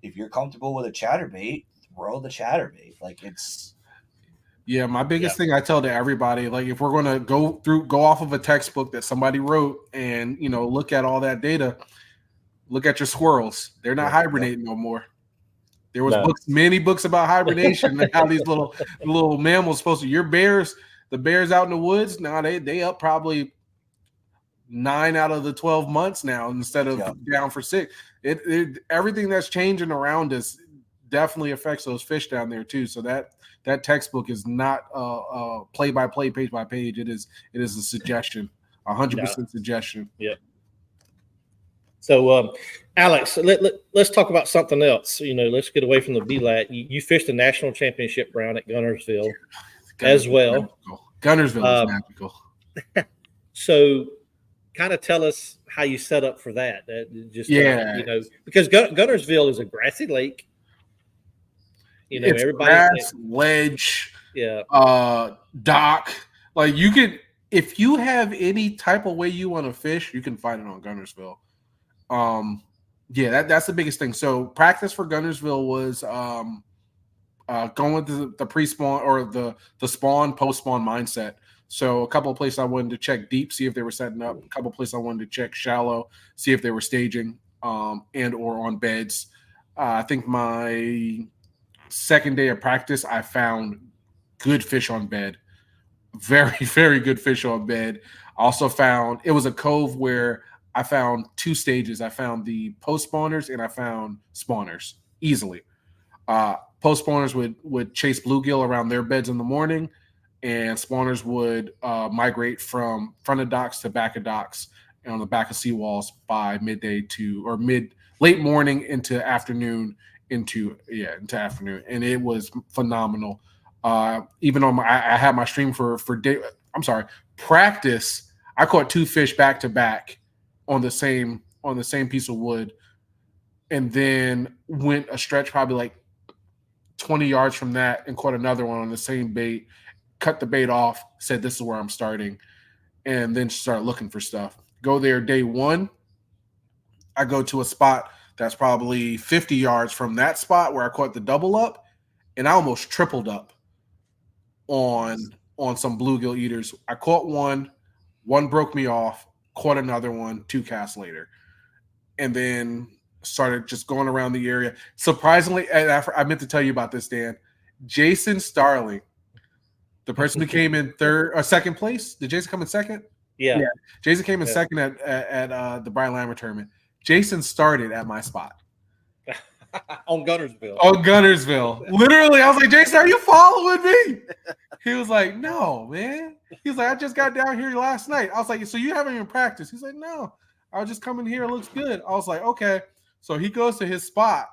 if you're comfortable with a chatterbait, throw the chatterbait. Like, it's. Yeah, my biggest thing I tell to everybody, like, if we're going to go off of a textbook that somebody wrote and, look at all that data, look at your squirrels. They're not hibernating no more. There was many books about hibernation and how these little mammals supposed to. The bears out in the woods, now they up probably 9 out of the 12 months now instead of down for 6. Everything that's changing around us definitely affects those fish down there too. So that textbook is not play by play, page by page. It is a suggestion, 100% suggestion. Yeah. So, Alex, let's talk about something else. Let's get away from the BLAT. You fished the National Championship Round at Guntersville as well. Guntersville is magical. So, kind of tell us how you set up for that. Because Guntersville is a grassy lake. It's everybody grass, ledge, dock. Like, you could. if you have any type of way you want to fish, you can find it on Guntersville. Yeah, that's the biggest thing. So practice for Guntersville was going with the pre-spawn or the spawn post-spawn mindset. So a couple of places I wanted to check deep, see if they were setting up. A couple of places I wanted to check shallow, see if they were staging and or on beds. I think my second day of practice, I found good fish on bed. Very, very good fish on bed. Also found it was a cove where I found two stages. I found the post spawners and I found spawners easily. Post spawners would chase bluegill around their beds in the morning, and spawners would migrate from front of docks to back of docks and on the back of seawalls by midday to or late morning into afternoon into afternoon, and it was phenomenal. Even on I had my stream for day. I'm sorry, practice. I caught two fish back to back on the same piece of wood, and then went a stretch probably like 20 yards from that and caught another one on the same bait. Cut the bait off. Said this is where I'm starting, and then start looking for stuff. Go there day one. I go to a spot that's probably 50 yards from that spot where I caught the double up, and I almost tripled up on some bluegill eaters. I caught one broke me off, caught another one 2 casts later, and then started just going around the area. Surprisingly, and I meant to tell you about this, Dan. Jason Starling, the person who came in second place. Did Jason come in second? Yeah. Jason came in second at the Brian Latimer tournament. Jason started at my spot. On Guntersville. On Guntersville. Literally, I was like, Jason, are you following me? He was like, no, man. He was like, I just got down here last night. I was like, so you haven't even practiced? He's like, no. I was just coming here. It looks good. I was like, okay. So he goes to his spot.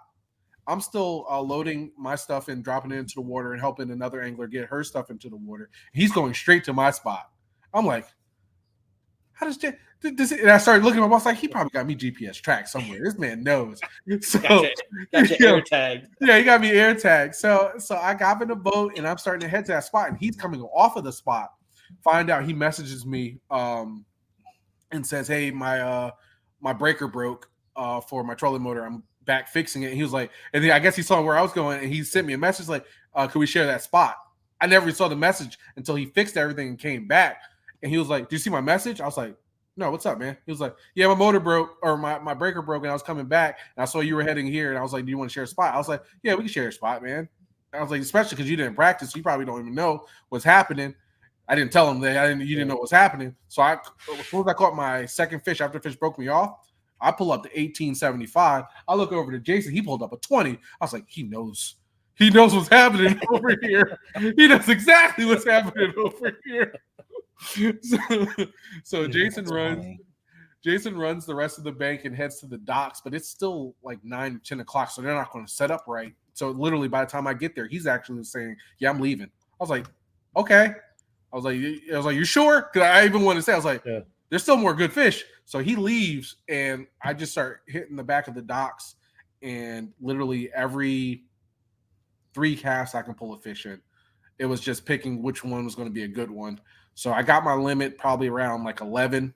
I'm still loading my stuff and dropping it into the water and helping another angler get her stuff into the water. He's going straight to my spot. I'm like, how does Jay? And I started looking at him. I was like, he probably got me GPS tracked somewhere. This man knows. So, got you air tagged. Yeah, he got me air tagged. So I got in the boat and I'm starting to head to that spot. And he's coming off of the spot. Find out he messages me and says, hey, my breaker broke for my trolling motor. I'm back fixing it. And he was like, and then I guess he saw where I was going and he sent me a message like, could we share that spot? I never saw the message until he fixed everything and came back. And he was like, do you see my message? I was like, no, what's up, man? He was like, yeah, my motor broke or my breaker broke and I was coming back and I saw you were heading here and I was like, do you want to share a spot? I was like, yeah, we can share a spot, man. I was like, especially because you didn't practice, you probably don't even know what's happening. I didn't tell him that you didn't know what was happening. So as soon as I caught my second fish after the fish broke me off, I pull up to 1875. I look over to Jason. He pulled up a 20. I was like, he knows. He knows what's happening over here. He knows exactly what's happening over here. So Jason runs. Funny. Jason runs the rest of the bank and heads to the docks, but it's still like 9 or 10 o'clock, so they're not going to set up right. So literally, by the time I get there, he's actually saying, "Yeah, I'm leaving." I was like, "Okay." I was like, "You sure?" Because I even wanted to say, I was like, yeah. There's still more good fish. So he leaves, and I just start hitting the back of the docks, and literally every 3 casts I can pull a fish in. It was just picking which one was going to be a good one. So I got my limit probably around like 11,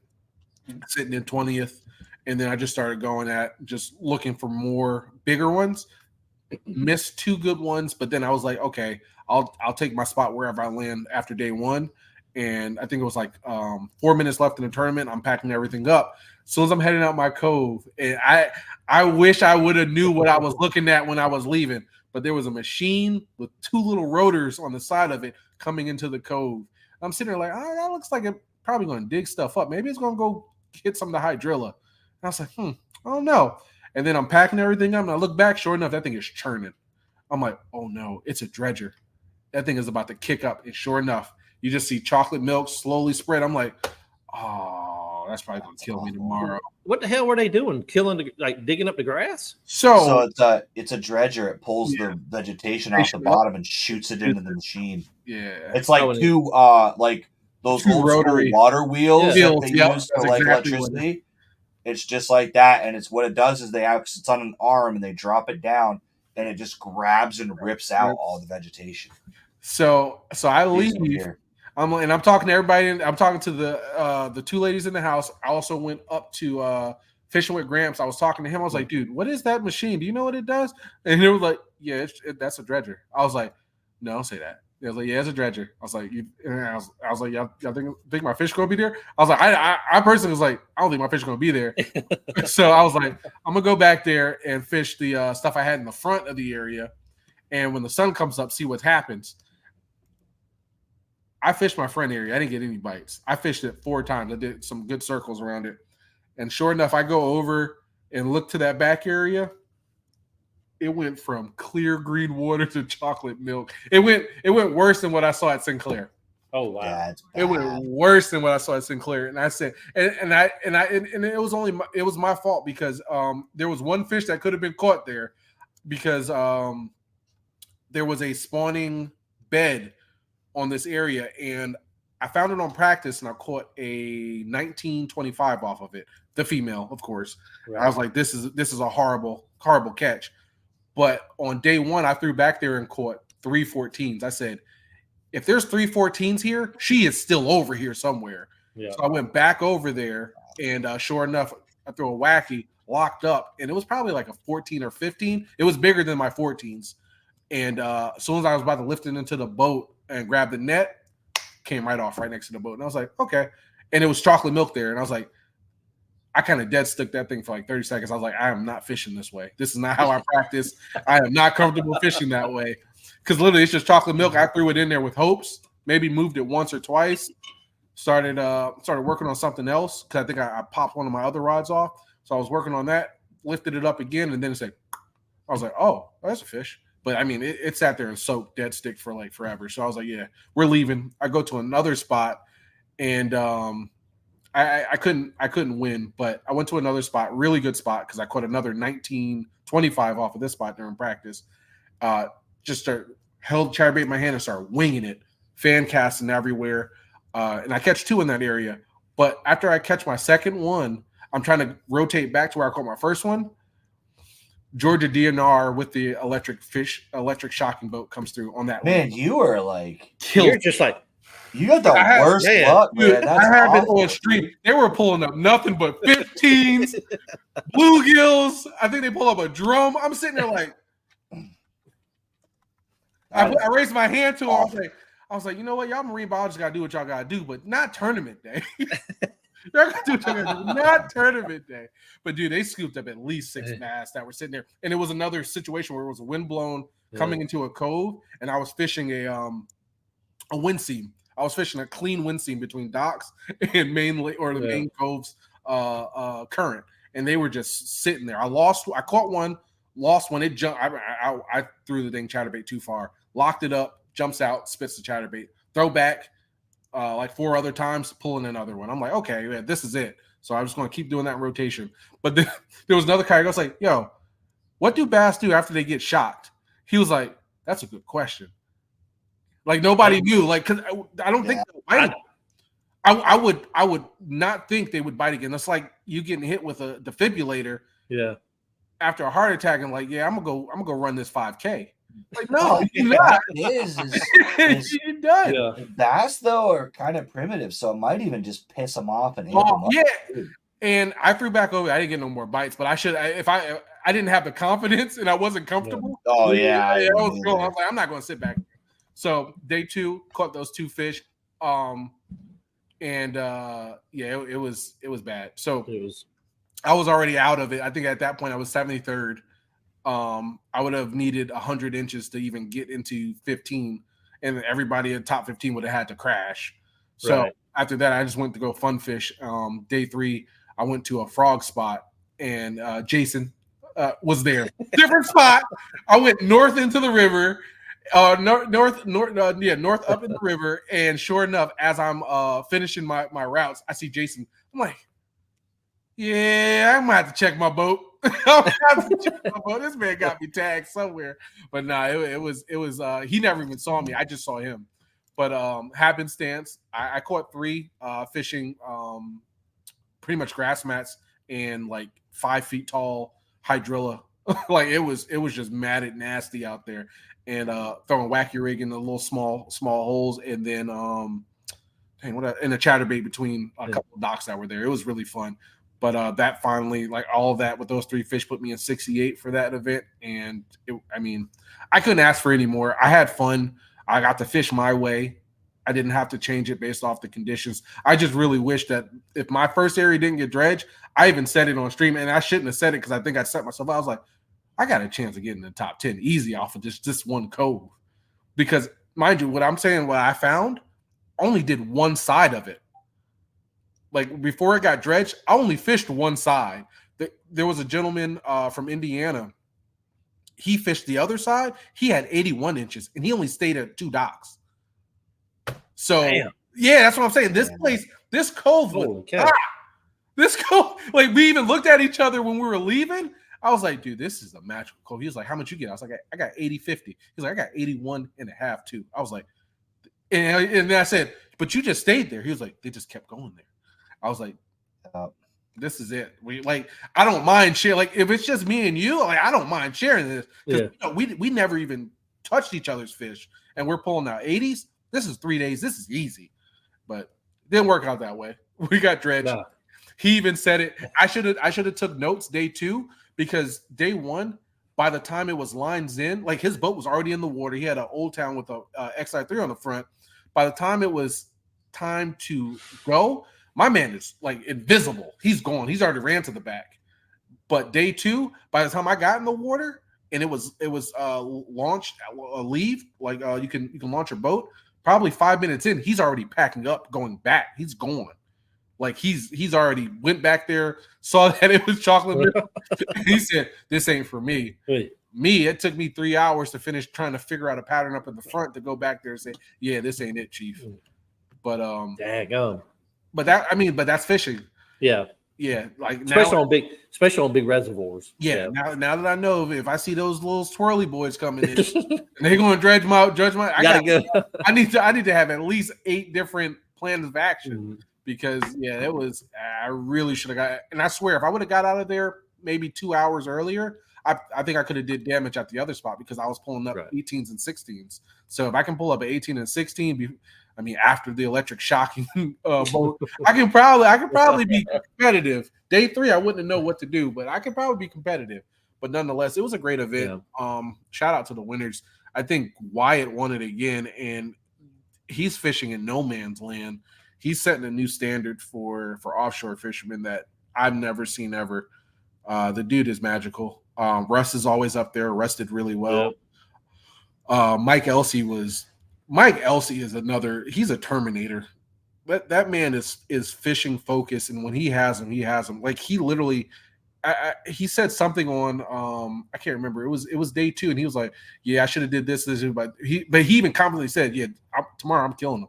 sitting in 20th, and then I just started going at just looking for more bigger ones. Missed 2 good ones, but then I was like, okay, I'll take my spot wherever I land after day 1. And I think it was like 4 minutes left in the tournament. I'm packing everything up. As soon as I'm heading out my cove, and I wish I would have knew what I was looking at when I was leaving, but there was a machine with 2 little rotors on the side of it coming into the cove. I'm sitting there like, that looks like it's probably going to dig stuff up. Maybe it's going to go hit some of the hydrilla. And I was like, I don't know. And then I'm packing everything up, and I look back. Sure enough, that thing is churning. I'm like, oh no, it's a dredger. That thing is about to kick up. And sure enough, you just see chocolate milk slowly spread. I'm like, oh, that's probably going to kill me tomorrow. What the hell were they doing? Digging up the grass? So it's a dredger. It pulls the vegetation off the bottom and shoots it into the machine. Yeah. It's like like those old rotary water wheels that they use for like electricity. It's just like that. And it's what it does is it's on an arm and they drop it down and it just grabs and rips out all the vegetation. So I leave. I'm talking to everybody. I'm talking to the two ladies in the house. I also went up to fishing with Gramps. I was talking to him. I was like, dude, what is that machine? Do you know what it does? And he was like, yeah, that's a dredger. I was like, no, don't say that. He was like, yeah, it's a dredger. I was like, I was like, y'all think my fish gonna be there? I was like, I personally was like, I don't think my fish gonna be there. So I was like, I'm gonna go back there and fish the stuff I had in the front of the area, and when the sun comes up, see what happens. I fished my front area. I didn't get any bites. I fished it 4 times. I did some good circles around it. And sure enough, I go over and look to that back area. It went from clear green water to chocolate milk. It went worse than what I saw at Sinclair. Oh wow! It went worse than what I saw at Sinclair. And I said, and it was my fault because there was one fish that could have been caught there because there was a spawning bed on this area, and I found it on practice, and I caught a 1925 off of it, the female, of course. Right. I was like, this is a horrible catch. But on day 1, I threw back there and caught 3 14s. I said, if there's 3 14s here, she is still over here somewhere. Yeah. So I went back over there, and sure enough, I threw a wacky, locked up, and it was probably like a 14 or 15. It was bigger than my 14s. And as soon as I was about to lift it into the boat and grab the net, came right off right next to the boat. And I was like, okay. And it was chocolate milk there. And I was like, I kind of dead stuck that thing for like 30 seconds. I was like, I am not fishing this way. This is not how I practice. I am not comfortable fishing that way. Because literally it's just chocolate milk. I threw it in there with hopes, maybe moved it once or twice, started working on something else. Because I think I popped one of my other rods off. So I was working on that, lifted it up again, and then it's like, I was like, oh, that's a fish. But I mean, it sat there and soaked dead stick for like forever. So I was like, yeah, we're leaving. I go to another spot, and I couldn't win, but I went to another spot, really good spot, because I caught another 1925 off of this spot during practice. Held chatterbait in my hand and started winging it, fan casting everywhere, and I catch 2 in that area. But after I catch my second one, I'm trying to rotate back to where I caught my first one. Georgia DNR with the electric shocking boat comes through on that. Man, one. You were like killed. You're just like you got the worst luck, man. That's I have it on stream. They were pulling up nothing but 15s, bluegills. I think they pull up a drum. I'm sitting there like, I raised my hand to them. I was like, you know what, y'all marine biologists gotta do what y'all gotta do, but not tournament day. They're gonna do what y'all gotta do, not tournament day. But dude, they scooped up at least 6 bass that were sitting there, and it was another situation where it was a wind blown coming into a cove, and I was fishing a wind seam. I was fishing a clean wind seam between docks and main cove's current, and they were just sitting there. I caught one, lost one. It jumped. I threw the dang chatterbait too far, locked it up, jumps out, spits the chatterbait, throw back like 4 other times, pulling another one. I'm like, okay, yeah, this is it. So I'm just going to keep doing that in rotation. But then there was another guy. I was like, yo, what do bass do after they get shocked? He was like, that's a good question. Like nobody knew. Like, cause I don't think they'll bite. I would not think they would bite again. That's like you getting hit with a defibrillator. Yeah. After a heart attack and like, yeah, I'm gonna go run this 5K. Like, no, you're not. You're done. Yeah. Bass though are kind of primitive, so it might even just piss them off and eat them up. Yeah. And I threw back over. I didn't get no more bites, but I should. If I didn't have the confidence and I wasn't comfortable. Yeah. Oh yeah. I was like, I'm not going to sit back. So day 2, caught those 2 fish, and it was bad. So I was already out of it. I think at that point I was 73rd. I would have needed 100 inches to even get into 15, and everybody in top 15 would have had to crash. So after that, I just went to go fun fish. Day 3, I went to a frog spot, and Jason was there. Different spot. I went north into the river. North up in the river, and sure enough, as I'm finishing my routes, I see Jason. I'm like, yeah, I'm gonna have to check my boat. This man got me tagged somewhere, but nah, it was he never even saw me. I just saw him. But happenstance, I caught 3 fishing pretty much grass mats and like 5 feet tall hydrilla. Like it was just matted nasty out there. And throwing wacky rig in the little small holes, and then in a chatterbait between a couple of docks that were there. It was really fun. But that finally, like all of that with those 3 fish, put me in 68 for that event. And I couldn't ask for any more. I had fun. I got to fish my way. I didn't have to change it based off the conditions. I just really wish that if my first area didn't get dredged, I even said it on stream, and I shouldn't have said it because I think I set myself up. I was like, I got a chance of getting in the top 10 easy off of just this one cove. Because, mind you, what I found, only did one side of it. Like, before it got dredged, I only fished one side. There was a gentleman from Indiana. He fished the other side. He had 81 inches, and he only stayed at 2 docks. So, yeah, that's what I'm saying. This place, this cove, this cove, like, we even looked at each other when we were leaving. I was like, dude, this is a magical cove. He was like, how much you get? I was like, I got 80-50. He's like, I got 81 and a half too. I was like, and I said, but you just stayed there. He was like, they just kept going there. I was like, this is it. I don't mind sharing. Like, if it's just me and you, like, I don't mind sharing this. Yeah. We never even touched each other's fish, and we're pulling out 80s. This is 3 days. This is easy, but it didn't work out that way. We got dredged. Nah. He even said it. I should have took notes day 2, because day 1, by the time it was lines in, like, his boat was already in the water. He had an Old Town with a XI3 on the front. By the time it was time to go, my man is like invisible. He's gone. He's already ran to the back. But day 2, by the time I got in the water and it was launched, leave, like you can launch your boat. Probably 5 minutes in, he's already packing up, going back. He's gone. Like, he's already went back there, saw that it was chocolate milk. He said, "This ain't for me." Wait. Me, it took me 3 hours to finish trying to figure out a pattern up in the front to go back there and say, "Yeah, this ain't it, Chief." But daggone. But that's fishing. Yeah. Yeah, like especially on big reservoirs. Yeah. Now that I know, if I see those little swirly boys coming in, and they're going to dredge them out, I need to have at least 8 different plans of action. Mm-hmm. Because I really should have got, and I swear, if I would have got out of there maybe 2 hours earlier, I think I could have did damage at the other spot, because I was pulling up 18s and 16s. So if I can pull up an 18 and 16, after the electric shocking boat, I can probably be competitive. Day 3, I wouldn't know what to do, but I could probably be competitive. But nonetheless, it was a great event. Yeah. Shout out to the winners. I think Wyatt won it again, and he's fishing in no man's land. He's setting a new standard for offshore fishermen that I've never seen ever. The dude is magical. Russ is always up there. Russ did really well. Yep. Mike Elsey is another. He's a Terminator. That man is fishing focused, and when he has him. Like, he literally, he said something on I can't remember. It was day 2, and he was like, "Yeah, I should have did this, but he even confidently said, yeah, tomorrow I'm killing him."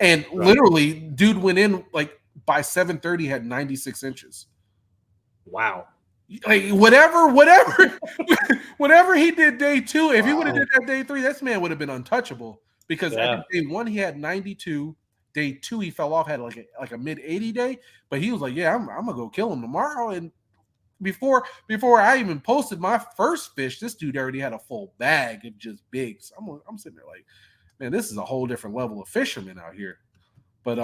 And literally, dude went in, like, by 7:30 had 96 inches. Wow. Like, whatever he did day 2, if he would have did that day 3, this man would have been untouchable. Because at day 1 he had 92. Day 2 he fell off, had like a mid 80 day, but he was like, "Yeah, I'm gonna go kill him tomorrow." And before I even posted my first fish, this dude already had a full bag of just bigs. I'm sitting there like, man, this is a whole different level of fishermen out here. But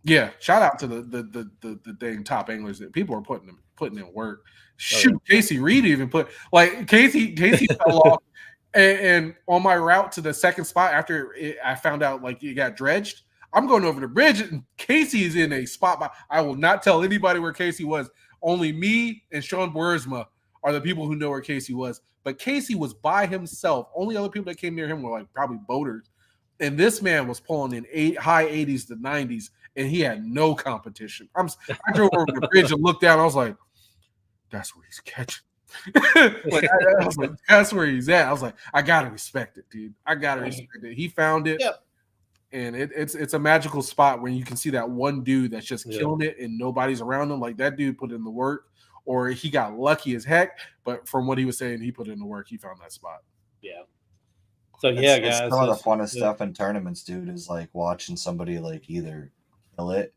yeah, shout out to the dang top anglers that people are putting in work. Shoot, Casey Reed even put, like, Casey fell off, and on my route to the second spot after I found out, like, it got dredged, I'm going over the bridge, and Casey is in a spot. I will not tell anybody where Casey was. Only me and Sean Boersma are the people who know where Casey was. But Casey was by himself. Only other people that came near him were, like, probably boaters. And this man was pulling in high 80s to 90s, and he had no competition. I drove over the bridge and looked down. I was like, that's where he's catching. I was like, that's where he's at. I was like, I got to respect it, dude. I got to respect it. He found it. Yep. And it's a magical spot where you can see that one dude that's just killing it and nobody's around him. Like, that dude put in the work, or he got lucky as heck. But from what he was saying, he put in the work. He found that spot. Yeah. So, guys. It's some of the funnest stuff in tournaments, dude, is like watching somebody like either kill it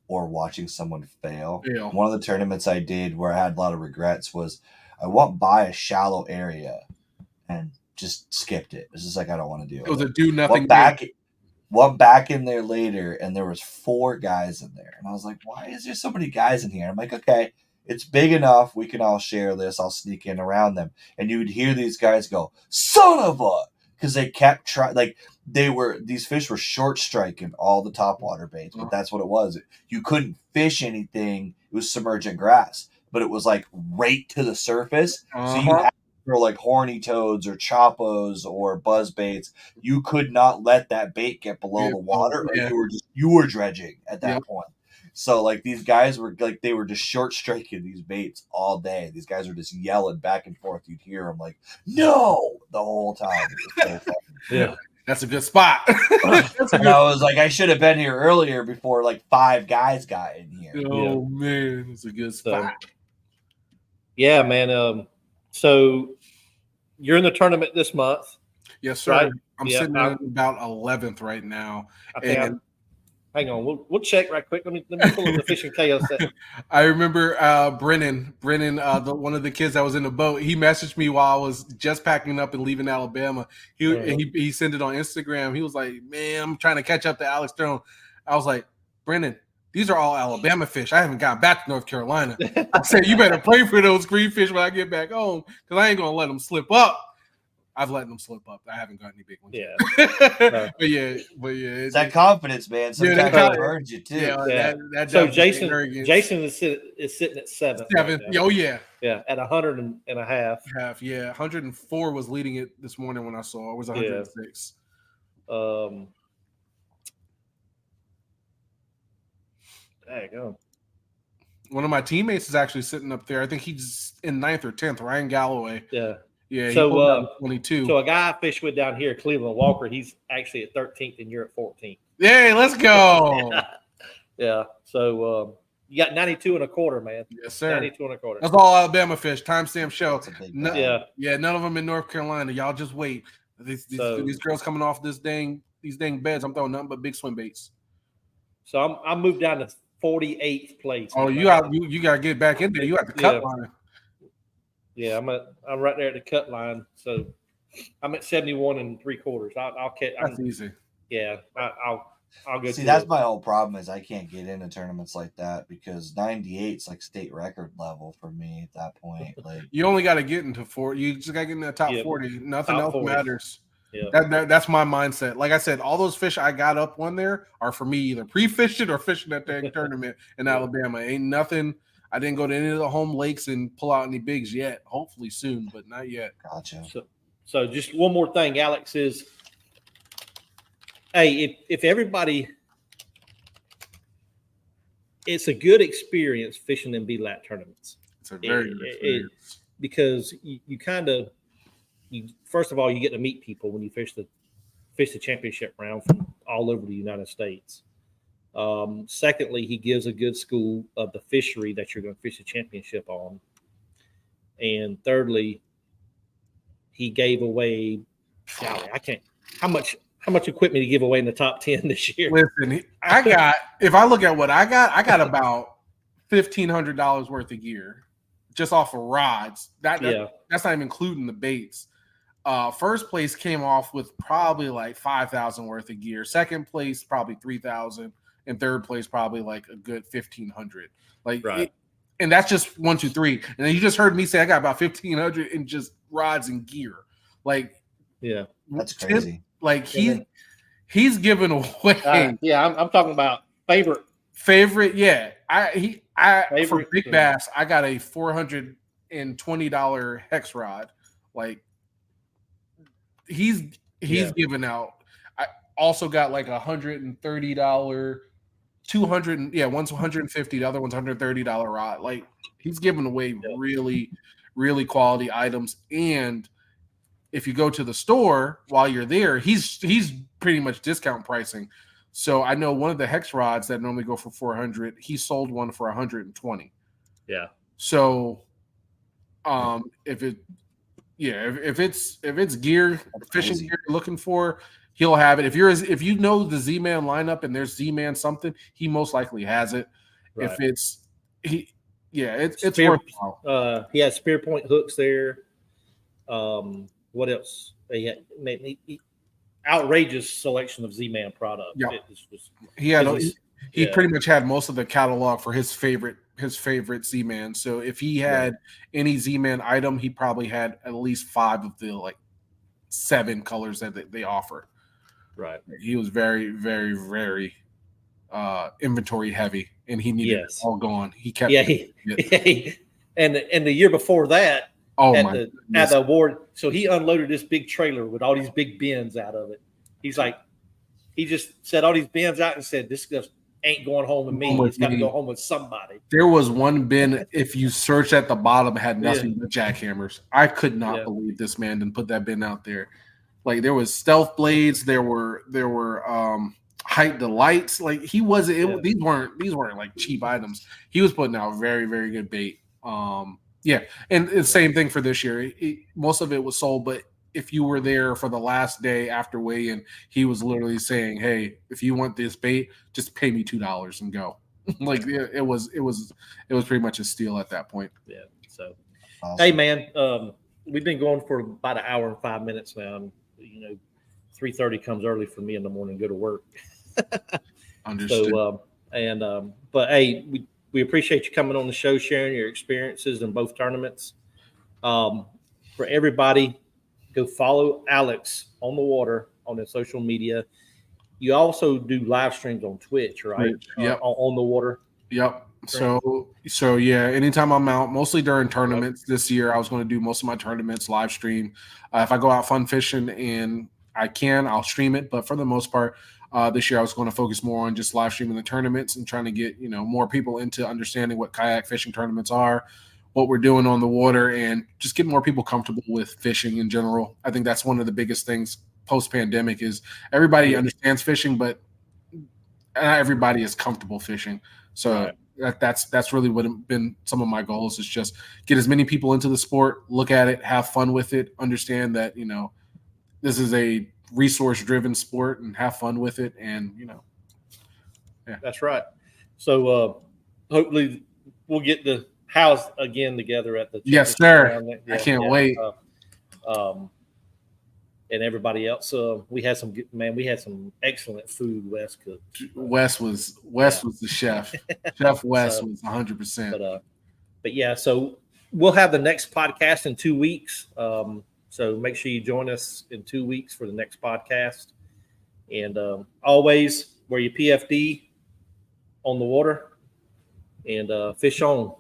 or watching someone fail. Yeah. One of the tournaments I did where I had a lot of regrets was I went by a shallow area and just skipped it. It's just like, I don't want to do it. It was a do nothing. Went back in there later, and there was 4 guys in there. And I was like, why is there so many guys in here? I'm like, okay, it's big enough. We can all share this. I'll sneak in around them. And you would hear these guys go, son of a, because they kept trying, like, these fish were short striking all the topwater baits, but that's what it was. You couldn't fish anything. It was submergent grass, but it was like right to the surface. So you had to throw like horny toads or choppos or buzz baits. You could not let that bait get below the water, or you were dredging at that point. So like these guys were like, they were just short striking these baits all day. These guys were just yelling back and forth. You'd hear them like, no, the whole time. It was so yeah. That's a good spot. And I was like, I should have been here earlier before like 5 guys got in here. Oh man, it's a good spot. Yeah, man. So you're in the tournament this month. Yes, sir. Right? I'm sitting at about 11th right now. Hang on, we'll check right quick. Let me pull up the fishing chaos set. I remember Brennan, one of the kids that was in the boat. He messaged me while I was just packing up and leaving Alabama. He sent it on Instagram. He was like, "Man, I'm trying to catch up to Alex Throne." I was like, "Brennan, these are all Alabama fish. I haven't gotten back to North Carolina." I said, "You better pray for those greenfish when I get back home, because I ain't gonna let them slip up." I've let them slip up. I haven't got any big ones. Yeah. but yeah. It's that confidence, man. Sometimes it burns you too. That so Jason is sitting at 7th. Right. Oh yeah. Yeah, at 100 and a half. Yeah, 104 was leading it this morning when I saw it. It was 106. There you go. One of my teammates is actually sitting up there. I think he's in 9th or 10th. Ryan Galloway. Yeah. Yeah, so 22. So a guy I fish with down here, Cleveland Walker, he's actually at 13th and you're at 14th. Yay, let's go. Yeah. So you got 92 and a quarter, man. Yes, sir. 92 and a quarter. That's all Alabama fish. Timestamp show. Yeah, none of them in North Carolina. Y'all just wait. These girls coming off these dang beds. I'm throwing nothing but big swim baits. So I'm moved down to 48th place. Oh, you got to get back in there. You got the cut line. Yeah, I'm right there at the cut line. So I'm at 71 3/4. I'll catch. That's easy. Yeah, I'll go. See, that's my whole problem is I can't get into tournaments like that because 98 is like state record level for me at that point. Like you only got to get into 40. You just got to get in the top 40. Nothing else 40. Matters. Yeah, that's my mindset. Like I said, all those fish I got up on there are for me either pre-fishing or fishing at the tournament in Alabama. Ain't nothing. I didn't go to any of the home lakes and pull out any bigs yet. Hopefully soon, but not yet. Gotcha. So just one more thing, Alex, is, hey, if everybody, it's a good experience fishing in B-Lat tournaments. It's a very good experience. Because you kind of, first of all, you get to meet people when you fish the championship round from all over the United States. Secondly, he gives a good school of the fishery that you're going to fish the championship on. And thirdly, he gave away, how much equipment he give away in the top 10 this year? Listen, if I look at what I got about $1,500 worth of gear just off of rods. That's not even including the baits. First place came off with probably like 5,000 worth of gear. Second place, probably 3,000. And third place, probably like a good 1,500. Like, right. And that's just 1, 2, 3. And then you just heard me say I got about 1,500 in just rods and gear. Like, yeah, that's crazy. Like he's giving away. I'm talking about favorite. Yeah, favorite, for big bass, I got a $420 hex rod. Like he's giving out. I also got like $130. 200, one's 150, the other one's $130 rod. Like he's giving away really, really quality items. And if you go to the store while you're there, he's pretty much discount pricing. So I know one of the hex rods that normally go for 400, he sold one for 120. Yeah. So if it's gear, fishing gear you're looking for, he'll have it. If you know the Z-Man lineup and there's Z-Man something, he most likely has it. Right. If it's it's worthwhile. He has spear point hooks there. What else? outrageous selection of Z-Man product. Yeah. It was just, He pretty much had most of the catalog for his favorite Z-Man. So if he had any Z-Man item, he probably had at least 5 of the like 7 colors that they offered. Right. He was very, very, very inventory heavy, and he needed it all gone. He kept and the year before that, at the award, so he unloaded this big trailer with all these big bins out of it. He's like, he just set all these bins out and said, "This stuff ain't going home with me. It's got to go home with somebody." There was one bin, if you search at the bottom, it had nothing but jackhammers. I could not believe this man didn't put that bin out there. Like there was stealth blades, there were height delights. Like he wasn't. These weren't like cheap items. He was putting out very, very good bait. And the same thing for this year. Most of it was sold, but if you were there for the last day after weigh-in, he was literally saying, "Hey, if you want this bait, just pay me $2 and go." Like it was pretty much a steal at that point. Yeah. So, awesome. Hey man, we've been going for about an hour and 5 minutes now. 3:30 comes early for me in the morning to go to work. Understood. So, but hey, we appreciate you coming on the show, sharing your experiences in both tournaments. For everybody, go follow Alex on the water on his social media. You also do live streams on Twitch, right? Yep. On the water. Yep. So yeah, anytime I'm out, mostly during tournaments. This year I was going to do most of my tournaments live stream. If I go out fun fishing and I'll stream it. But for the most part, this year I was going to focus more on just live streaming the tournaments and trying to get, more people into understanding what kayak fishing tournaments are, what we're doing on the water, and just get more people comfortable with fishing in general. I think that's one of the biggest things post-pandemic is everybody understands fishing, but not everybody is comfortable fishing. So that's really what been some of my goals is just get as many people into the sport, look at it, have fun with it, understand that, this is a resource-driven sport and have fun with it. And, That's right. So hopefully we'll get the house again together at the Yes, sir. I can't wait. And everybody else, we had some excellent food Wes cooked. Wes was the chef. Chef Wes was 100%. But yeah, so we'll have the next podcast in 2 weeks. So make sure you join us in 2 weeks for the next podcast. And always wear your PFD on the water and fish on.